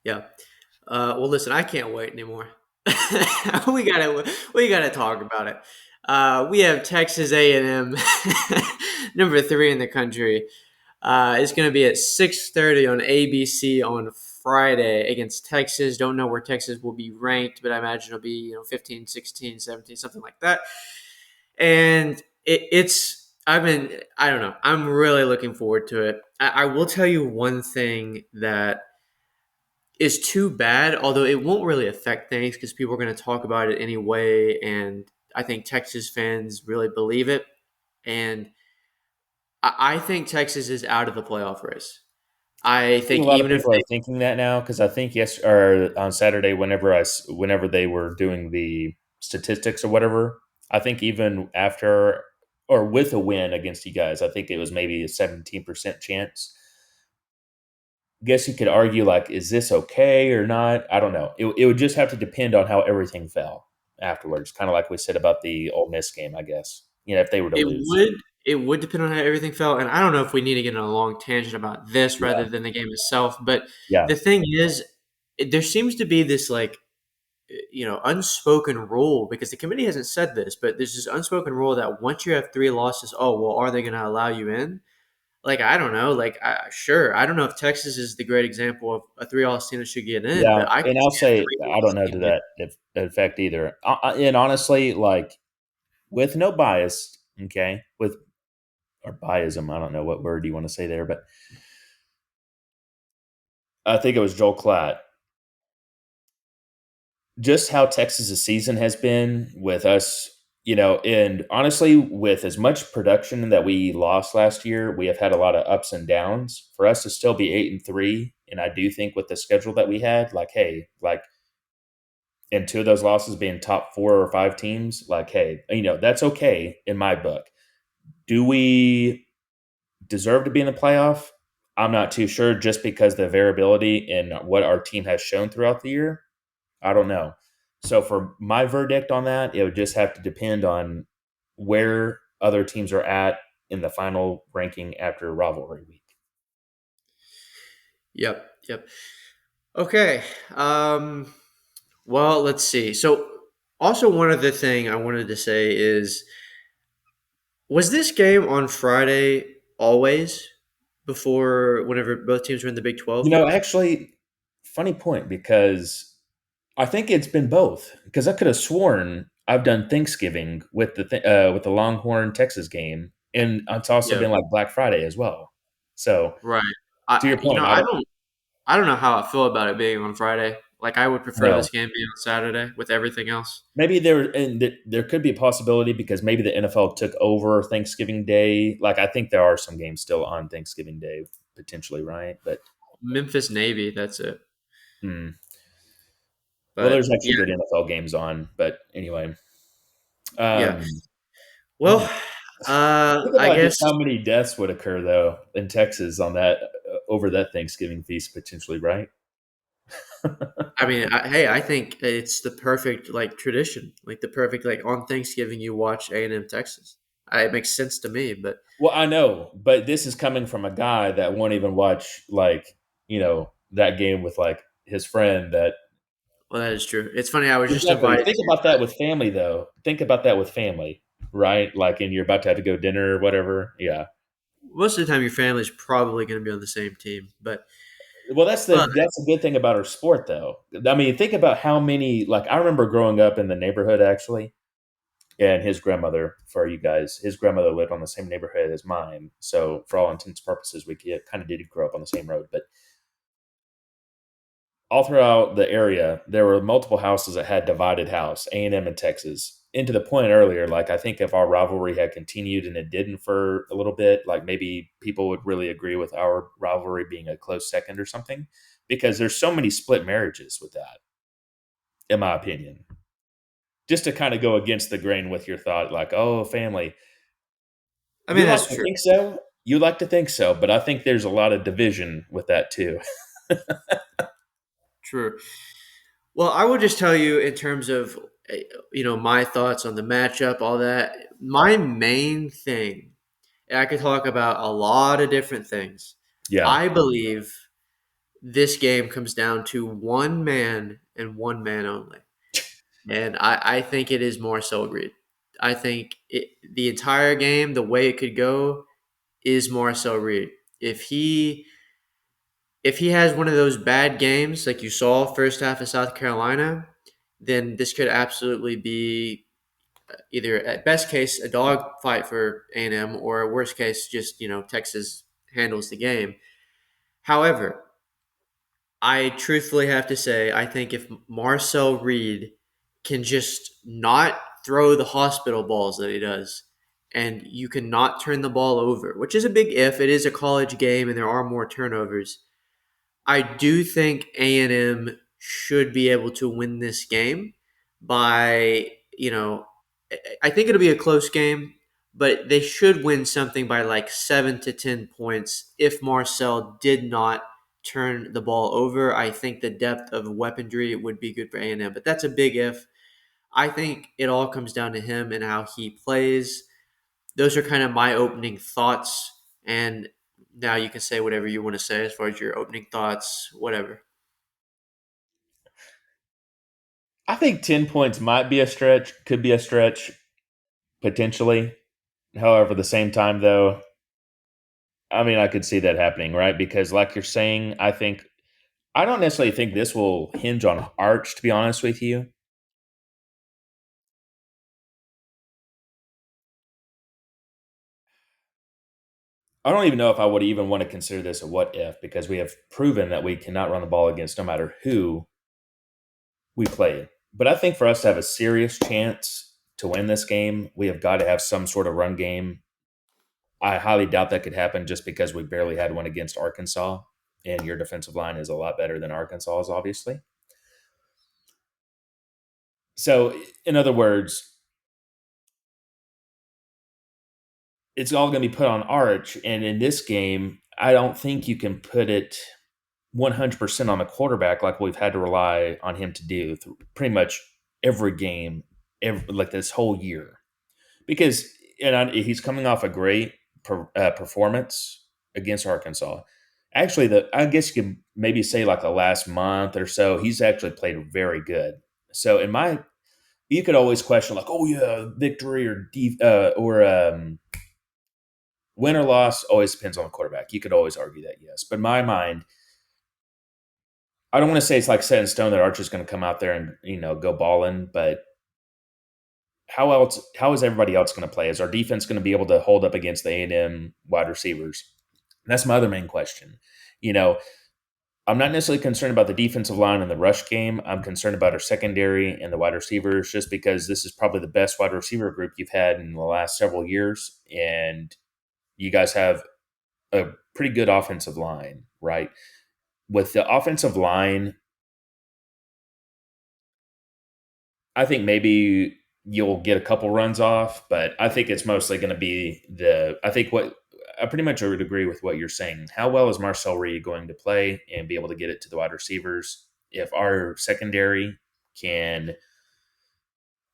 Yeah. Well, listen, I can't wait anymore. we gotta talk about it. We have Texas A&M, number 3 in the country. It's going to be at 6:30 on ABC on Friday against Texas. Don't know where Texas will be ranked, but I imagine it'll be 15, 16, 17, something like that. And I don't know. I'm really looking forward to it. I will tell you one thing that is too bad, although it won't really affect things because people are going to talk about it anyway. And I think Texas fans really believe it. And I think Texas is out of the playoff race. I I think think a lot of even if people are thinking that now because I think yes or on Saturday whenever they were doing the statistics or whatever, I think even after or with a win against you guys, I think it was maybe a 17% chance. Guess you could argue like, is this okay or not? I don't know. It would just have to depend on how everything fell afterwards. Kind of like we said about the Ole Miss game, I guess. If they were to it lose. would it would depend on how everything fell, and I don't know if we need to get in a long tangent about this rather Yeah, than the game itself. But yeah. the thing is, there seems to be this like unspoken rule, because the committee hasn't said this, but there's this unspoken rule that once you have three losses, oh well, are they going to allow you in? Like, I don't know. Like, sure, I don't know if Texas is the great example of a three-loss team that should get in, Yeah, but I and could I'll see a say I three-loss don't know to team get. that effect either. And honestly, like with no bias, okay, with or biasm, I don't know what word you want to say there, but I think it was Joel Klatt. Just how Texas's season has been with us, and honestly, with as much production that we lost last year, we have had a lot of ups and downs. For us to still be 8-3, and I do think with the schedule that we had, like, hey, like, and two of those losses being top 4 or 5 teams, like, hey, that's okay in my book. Do we deserve to be in the playoff? I'm not too sure, just because the variability in what our team has shown throughout the year. I don't know. So for my verdict on that, it would just have to depend on where other teams are at in the final ranking after rivalry week. Yep, yep. Okay. Well, let's see. So, also one other thing I wanted to say is, was this game on Friday always before whenever both teams were in the Big 12? Actually, funny point, because I think it's been both. Because I could have sworn I've done Thanksgiving with with the Longhorn Texas game, and it's also Yep. been like Black Friday as well. So Right. to your point, I don't know how I feel about it being on Friday. Like, I would I prefer know. this game being on Saturday with everything else. Maybe there could be a possibility because maybe the NFL took over Thanksgiving Day. Like I think there are some games still on Thanksgiving Day potentially, right? But Memphis Navy, that's it. hmm. Well, But there's actually yeah, good NFL games on. But anyway, yeah. man, Well, think I about just guess. how many deaths would occur though in Texas on that over that Thanksgiving feast potentially, right? I mean, hey, I think it's the perfect like tradition, like the perfect like on Thanksgiving you watch A&M Texas. It makes sense to me, but Well, I know, but this is coming from a guy that won't even watch like that game with like his friend that. well, that is true. It's funny. I was just Exactly. invited Think to. about that with family, though. Think about that with family, right? Like, and you're about to have to go dinner or whatever. Yeah. Most of the time, your family's probably going to be on the same team, Well, that's but a good thing about our sport, though. I mean, think about how many. Like, I remember growing up in the neighborhood actually, and his grandmother. For you guys, his grandmother lived on the same neighborhood as mine. So, for all intents and purposes, we kind of did grow up on the same road. But all throughout the area, there were multiple houses that had divided house, A&M and Texas. And to the point earlier, like I think if our rivalry had continued and it didn't for a little bit, like maybe people would really agree with our rivalry being a close second or something, because there's so many split marriages with that, in my opinion. Just to kind of go against the grain with your thought, like, oh, family. I You mean like that's to true. think so. You like to think so, but I think there's a lot of division with that too. True. Well, I will just tell you in terms of my thoughts on the matchup, all that. My main thing, and I could talk about a lot of different things. Yeah. I believe this game comes down to one man and one man only. And I think it is Marcel Reed. I think the entire game, the way it could go, is Marcel Reed. If he if he has one of those bad games like you saw first half of South Carolina, then this could absolutely be either at best case a dog fight for A&M, or worst case just Texas handles the game. However, I truthfully have to say, I think if Marcel Reed can just not throw the hospital balls that he does, and you cannot turn the ball over, which is a big if. It is a college game, and there are more turnovers. I do think A&M should be able to win this game by, I think it'll be a close game, but they should win something by like 7 to 10 points if Marcel did not turn the ball over. I think the depth of weaponry would be good for A&M, but that's a big if. I think it all comes down to him and how he plays. Those are kind of my opening thoughts, and now you can say whatever you want to say as far as your opening thoughts, whatever. I think 10 points might be a stretch, could be a stretch potentially. However, at the same time, though, I mean, I could see that happening, right? Because, like you're saying, I don't necessarily think this will hinge on Arch, to be honest with you. I don't even know if I would even want to consider this a what if because we have proven that we cannot run the ball against no matter who we play. But I think for us to have a serious chance to win this game, we have got to have some sort of run game. I highly doubt that could happen just because we barely had one against Arkansas, and your defensive line is a lot better than Arkansas's, obviously. So, in other words, it's all going to be put on Arch. And in this game, I don't think you can put it 100% on the quarterback like we've had to rely on him to do through pretty much every game, like this whole year. Because he's coming off a great performance against Arkansas. Actually, I guess you could maybe say like the last month or so, he's actually played very good. So you could always question like, oh yeah, victory or win or loss always depends on the quarterback. You could always argue that, yes. But in my mind, I don't want to say it's like set in stone that Archer's going to come out there and go balling, but how is everybody else going to play? Is our defense going to be able to hold up against the A&M wide receivers? And that's my other main question. You know, I'm not necessarily concerned about the defensive line and the rush game. I'm concerned about our secondary and the wide receivers just because this is probably the best wide receiver group you've had in the last several years. And you guys have a pretty good offensive line, right? With the offensive line, I think maybe you'll get a couple runs off, but I think it's mostly going to be I think what I pretty much would agree with what you're saying. How well is Marcel Reed going to play and be able to get it to the wide receivers? If our secondary can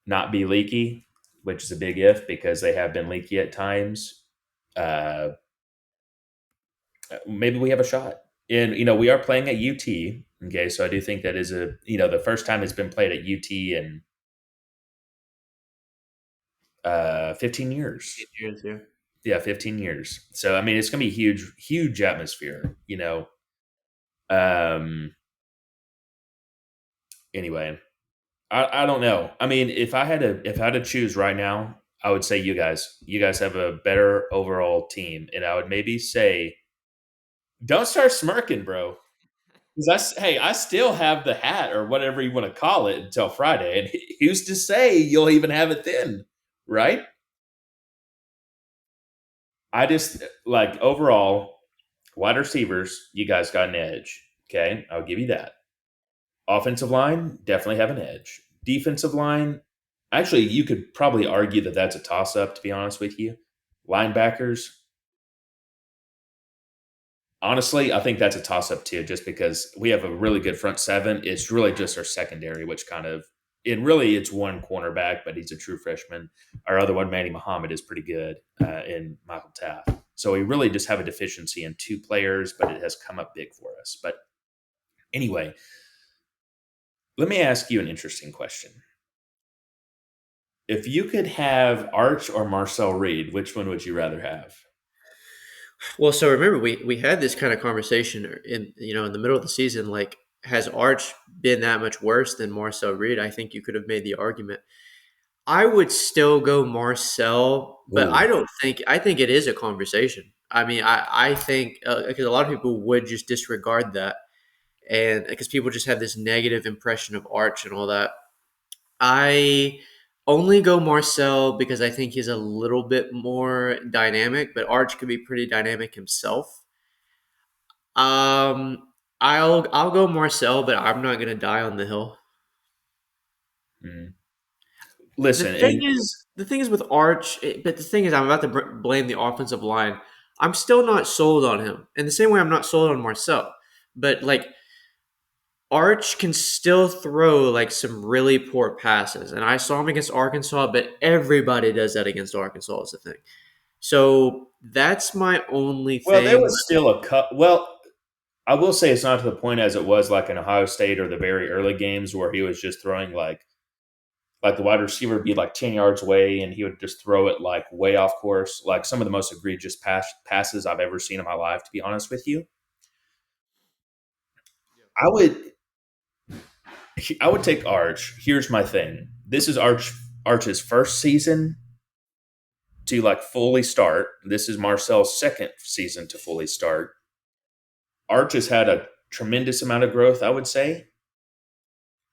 not be leaky, which is a big if because they have been leaky at times, uh, maybe we have a shot. And we are playing at UT. Okay, so I do think that is the first time it's been played at UT in 15 years. Years, yeah. Yeah, 15 years. So I mean, it's going to be huge, huge atmosphere. Um. Anyway, I don't know. I mean, if I had to choose right now, I would say you guys. You guys have a better overall team, and I would maybe say, don't start smirking, bro. Because hey, I still have the hat or whatever you want to call it until Friday, and who's to say you'll even have it then, right? I just like overall wide receivers. You guys got an edge. Okay, I'll give you that. Offensive line definitely have an edge. Defensive line, actually, you could probably argue that that's a toss up. To be honest with you, linebackers, honestly, I think that's a toss up too, just because we have a really good front seven. It's really just our secondary, which kind of it's one cornerback, but he's a true freshman. Our other one, Manny Muhammad, is pretty good in Michael Taft. So we really just have a deficiency in two players, but it has come up big for us. But anyway, let me ask you an interesting question. If you could have Arch or Marcel Reed, which one would you rather have? Well, so remember we had this kind of conversation in the middle of the season. Like, has Arch been that much worse than Marcel Reed? I think you could have made the argument. I would still go Marcel, but Ooh. I think it is a conversation. I mean, I think because a lot of people would just disregard that, and because people just have this negative impression of Arch and all that. I only go Marcel because I think he's a little bit more dynamic, but Arch could be pretty dynamic himself. Um, I'll go Marcel, but I'm not gonna die on the hill. Mm. The Listen, thing and is, the thing is with Arch, but the thing is, I'm about to blame the offensive line. I'm still not sold on him, in the same way I'm not sold on Marcel. But like Arch can still throw like some really poor passes, and I saw him against Arkansas, but everybody does that against Arkansas is the thing. So that's my only well, there thing. was still a cut. Well, I will say it's not to the point as it was like in Ohio State or the very early games where he was just throwing like the wide receiver would be like 10 yards away and he would just throw it like way off course, like some of the most egregious passes I've ever seen in my life, to be honest with you. I would I would take Arch. Here's my thing. This is Arch's first season to like fully start. This is Marcel's second season to fully start. Arch has had a tremendous amount of growth, I would say.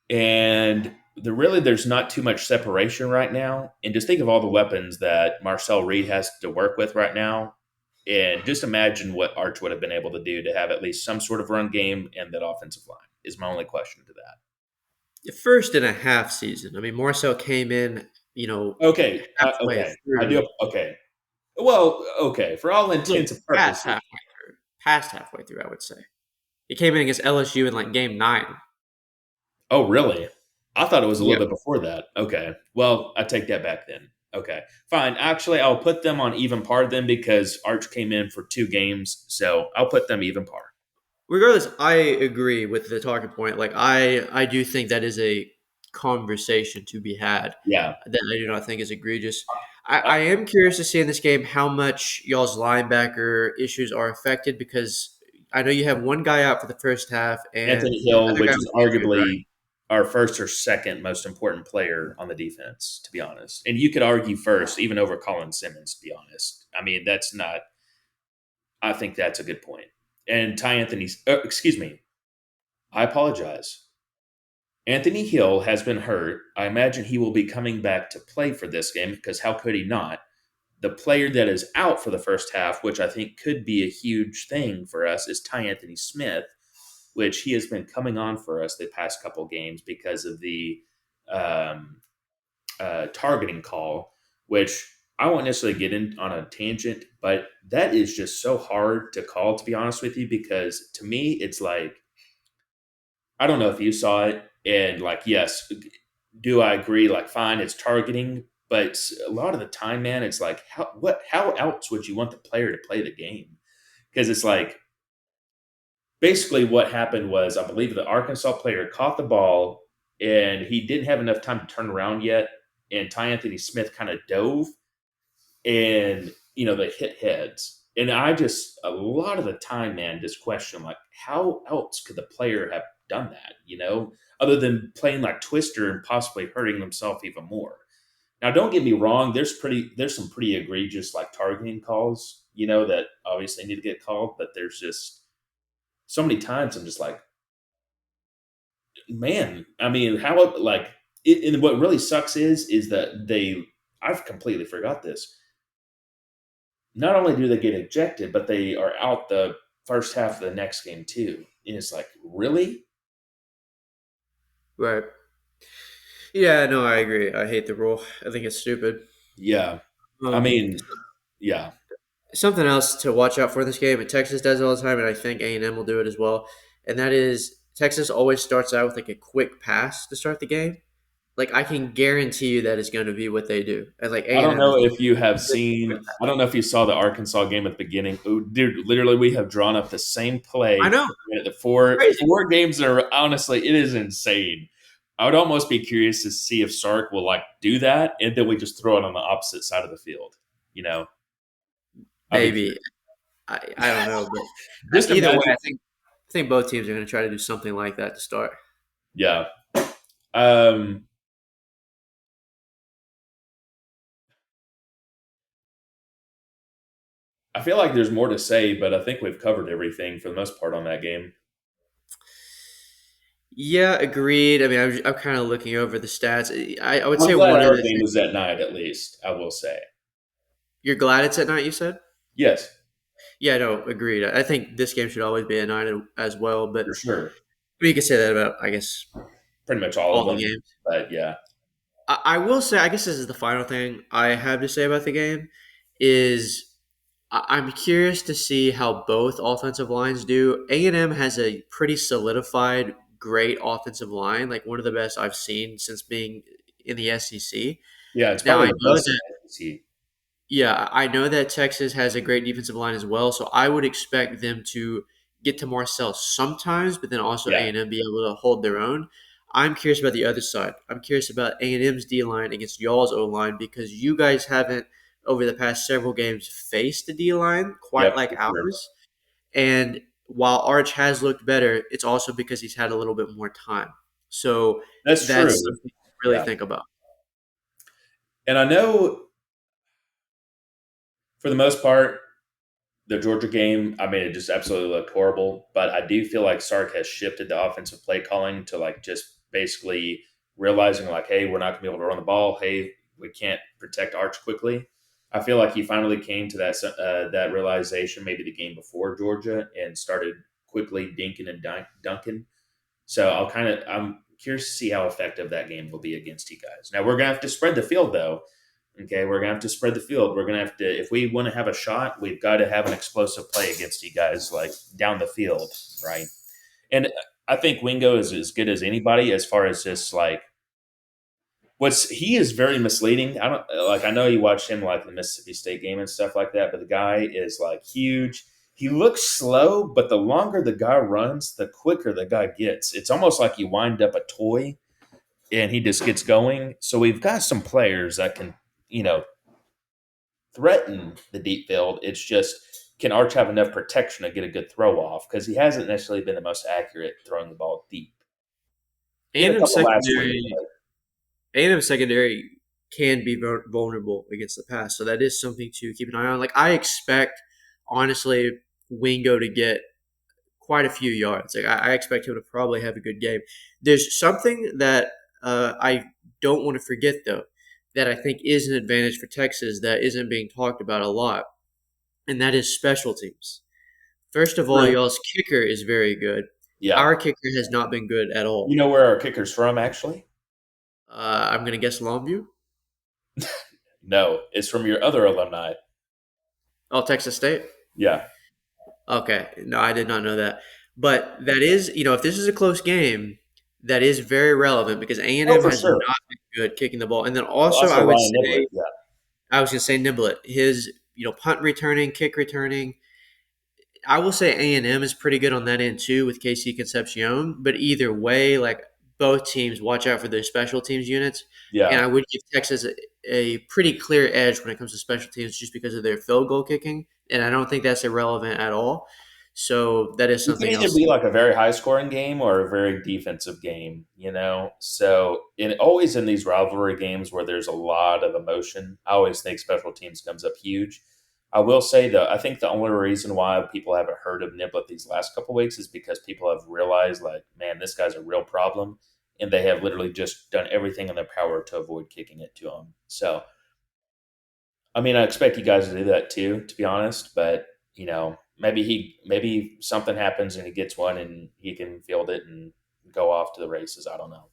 And there's not too much separation right now. And just think of all the weapons that Marcel Reed has to work with right now. And just imagine what Arch would have been able to do to have at least some sort of run game and that offensive line is my only question to that. The first and a half season. I mean, Marcel came in, halfway Okay. I through. do. Okay. Well, okay. For all Look, intents and past purposes. halfway through. Past halfway through, I would say. He came in against LSU in like game 9. Oh, really? I thought it was a Yeah. little bit before that. Okay. Well, I take that back then. Okay. Fine. Actually, I'll put them on even par then because Arch came in for 2 games. So I'll put them even par. Regardless, I agree with the talking point. Like I do think that is a conversation to be had Yeah. that I do not think is egregious. Uh, I am curious to see in this game how much y'all's linebacker issues are affected because I know you have one guy out for the first half and Anthony the Hill, other guy which was is injured, right? arguably our first or second most important player on the defense, to be honest. And you could argue first, even over Colin Simmons, to be honest. I mean, that's not, I think that's a good point. And Ty Anthony's, excuse me, I apologize. Anthony Hill has been hurt. I imagine he will be coming back to play for this game because how could he not? The player that is out for the first half, which I think could be a huge thing for us, is Ty Anthony Smith, which he has been coming on for us the past couple games because of the um, targeting call, which I won't necessarily get in on a tangent, but that is just so hard to call, to be honest with you, because to me, it's like, I don't know if you saw it, and like, yes, do I agree? Like, fine, it's targeting, but a lot of the time, man, it's like, how else would you want the player to play the game? Because it's like, basically what happened was I believe the Arkansas player caught the ball and he didn't have enough time to turn around yet. And Ty Anthony Smith kind of dove and, they hit heads. And I just, a lot of the time, man, just question like, how else could the player have done that, other than playing like Twister and possibly hurting himself even more? Now, don't get me wrong. There's some pretty egregious like targeting calls, that obviously need to get called, but there's just so many times I'm just like, man, I mean, how like it, and what really sucks is that I've completely forgot this. Not only do they get ejected, but they are out the first half of the next game too. And it's like, really? Right. Yeah, no, I agree. I hate the rule. I think it's stupid. Yeah. I Um, mean, yeah. Something else to watch out for in this game, and Texas does it all the time, and I think A&M will do it as well. And that is Texas always starts out with like a quick pass to start the game. Like I can guarantee you that is going to be what they do. And like I don't A&M is know if you have good. seen. I don't know if you saw the Arkansas game at the beginning. Oh, dude, literally, we have drawn up the same I play know, the four crazy. games are honestly, it is insane. I would almost be curious to see if Sark will like do that, and then we just throw it on the opposite side of the field. You know, I'd be Maybe curious. I don't know, but Just either way, imagine. I think both teams are going to try to do something like that to start. Yeah. Um, I feel like there's more to say, but I think we've covered everything for the most part on that game. Yeah, agreed. I mean, I'm kind of looking over the stats. I would I'm say glad one of our the game was at night, at least. I will say. you're glad it's at night. You said. Yes, Yeah, no, agreed. I think this game should always be at night as well, but for sure. we could say that about, I guess, Pretty much all of all the them. games. But yeah. I will say, I guess this is the final thing I have to say about the game is I'm curious to see how both offensive lines do. A&M has a pretty solidified, great offensive line, like one of the best I've seen since being in the SEC. Yeah, it's Now probably I the know best in that, the SEC. yeah, I know that Texas has a great defensive line as well, so I would expect them to get to Marcel sometimes, but then also Yeah. A&M be able to hold their own. I'm curious about the other side. I'm curious about A&M's D line against y'all's O line because you guys haven't over the past several games faced the D line quite Yep. like For sure. ours. And while Arch has looked better, it's also because he's had a little bit more time. So That's that's true. something to really Yeah. think about. And I know for the most part, the Georgia game, I mean, it just absolutely looked horrible. But I do feel like Sark has shifted the offensive play calling to like just basically realizing like, hey, we're not going to be able to run the ball. Hey, we can't protect Arch quickly. I feel like he finally came to that realization maybe the game before Georgia and started quickly dinking and dunking. So I'm curious to see how effective that game will be against you guys. Now we're gonna have to spread the field though. Okay, we're gonna have to spread the field. We're gonna have to, if we want to have a shot, we've got to have an explosive play against you guys, like down the field, right? And I think Wingo is as good as anybody as far as just like what's he is very misleading. I don't like. I know you watched him like the Mississippi State game and stuff like that, but the guy is like huge. He looks slow, but the longer the guy runs, the quicker the guy gets. It's almost like you wind up a toy and he just gets going. So we've got some players that can, you know, threaten the deep field. It's just can Arch have enough protection to get a good throw off because he hasn't necessarily been the most accurate throwing the ball deep. In a A&M couple last weeks, secondary A&M secondary can be vulnerable against the pass, so that is something to keep an eye on. Like I expect, honestly, Wingo to get quite a few yards. Like I expect him to probably have a good game. There's something that I don't want to forget though, that I think is an advantage for Texas that isn't being talked about a lot, and that is special teams. First of all, true. y'all's kicker is very good. Yeah. Our kicker has not been good at You all. know where our kicker's from, actually? I'm going to guess Longview. No, it's from your other alumni. Oh, Texas State. Yeah. Okay, no, I did not know that. But that is, if this is a close game, that is very relevant because Oh, A&M for has sure. not been good kicking the ball. And then Well, also, also Ryan Niblett. Yeah. I was going to say Niblet, his, punt returning, kick returning. I will say A&M is pretty good on that end too with KC Concepcion. But either way, like both teams, watch out for their special teams units. And Yeah. I would give Texas a pretty clear edge when it comes to special teams just because of their field goal kicking. And I don't think that's irrelevant at all. So that is It can something either else. be like a very high scoring game or a very defensive game, you know? So, always in these rivalry games where there's a lot of emotion, I always think special teams comes up huge. I will say, though, I think the only reason why people haven't heard of Niblett these last couple weeks is because people have realized, like, man, this guy's a real problem. And they have literally just done everything in their power to avoid kicking it to him. So, I mean, I expect you guys to do that too, to be honest. But maybe something happens and he gets one and he can field it and go off to the races. I don't know.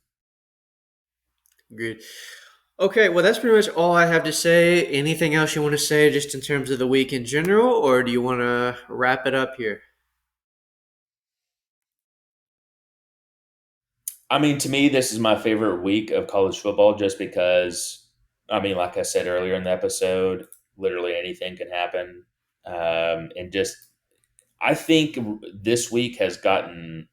Agreed. Okay, well, that's pretty much all I have to say. Anything else you want to say just in terms of the week in general, or do you want to wrap it up here? I mean, to me, this is my favorite week of college football, just because. I mean, like I said earlier in the episode, literally anything can happen, and just I think this week has gotten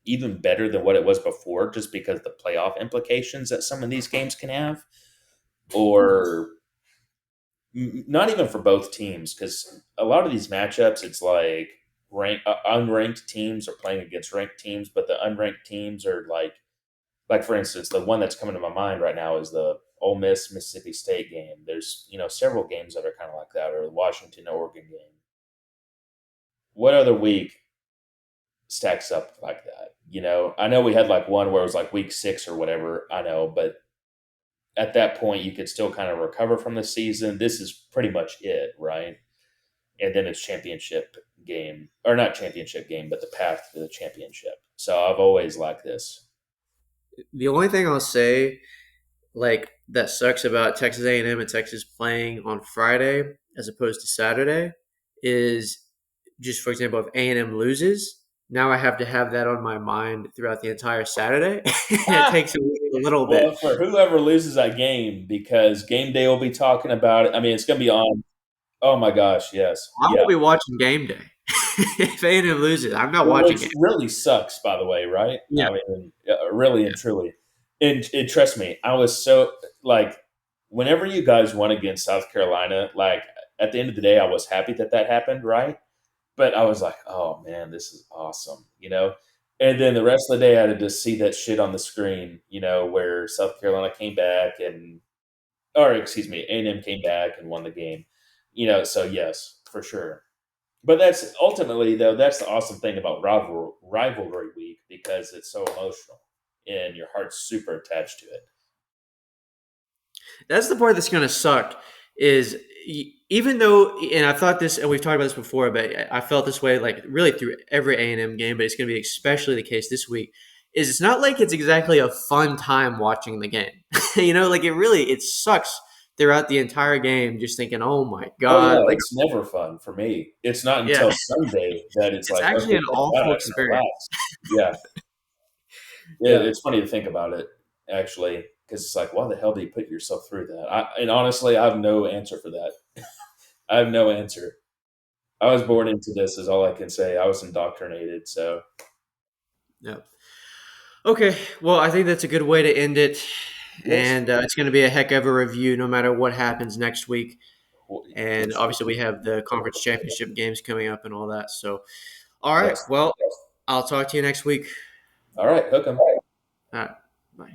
even better than what it was before, just because the playoff implications that some of these games can have, or not even for both teams, because a lot of these matchups, it's like unranked teams are playing against ranked teams, but the unranked teams are like for instance, the one that's coming to my mind right now is the Ole Miss Mississippi State game. There's several games that are kind of like that, or the Washington Oregon game. What other week stacks up like that? I know we had like one where it was like week 6 or whatever. I know, but at that point, you could still kind of recover from the season. This is pretty much it, right? And then it's championship game, or not championship game, but the path to the championship. So I've always liked this. The only thing I'll say, like that sucks about Texas A&M and Texas playing on Friday as opposed to Saturday, is just for example, if A&M loses, now I have to have that on my mind throughout the entire Saturday. It Ah, takes away a little bit. well, for whoever loses that game, because game day will be talking about it. I mean, it's going to be on. Oh my gosh, yes, I yeah. will be watching game day. If A&M loses, I'm not watching Which game. really sucks, by the way, right? Yeah, I mean, really yeah. and truly. And trust me, I was so like, whenever you guys won against South Carolina, like at the end of the day, I was happy that that happened, right? But I was like, oh man, this is awesome, you know? And then the rest of the day, I had to just see that shit on the screen, you know, where South Carolina came back and, or excuse me, A&M came back and won the game, you know? So yes, for sure. But that's ultimately, though, that's the awesome thing about rivalry week because it's so emotional and your heart's super attached to it. That's the part that's going to suck. Is even though, and I thought this, and we've talked about this before, but I felt this way like really through every A&M game, but it's going to be especially the case this week. Is it's not like it's exactly a fun time watching the game. Like it sucks throughout the entire game, just thinking, oh my Oh god, yeah, like it's never fun for me. It's not yeah, until Sunday that it's it's like, actually okay, an thank God awful I can experience. relax. Yeah, Yeah. it's funny to think about it actually because it's like, why the hell do you put yourself through that? And honestly, I have no answer for that. I have no answer. I was born into this, is all I can say. I was indoctrinated, so Yeah. Okay, well, I think that's a good way to end it. yes, And it's going to be a heck of a review no matter what happens next week. for And sure. obviously, we have the conference championship games coming up and all that. So, all right, Yes. well, I'll talk to you next week. All right, hook 'em. All right, bye.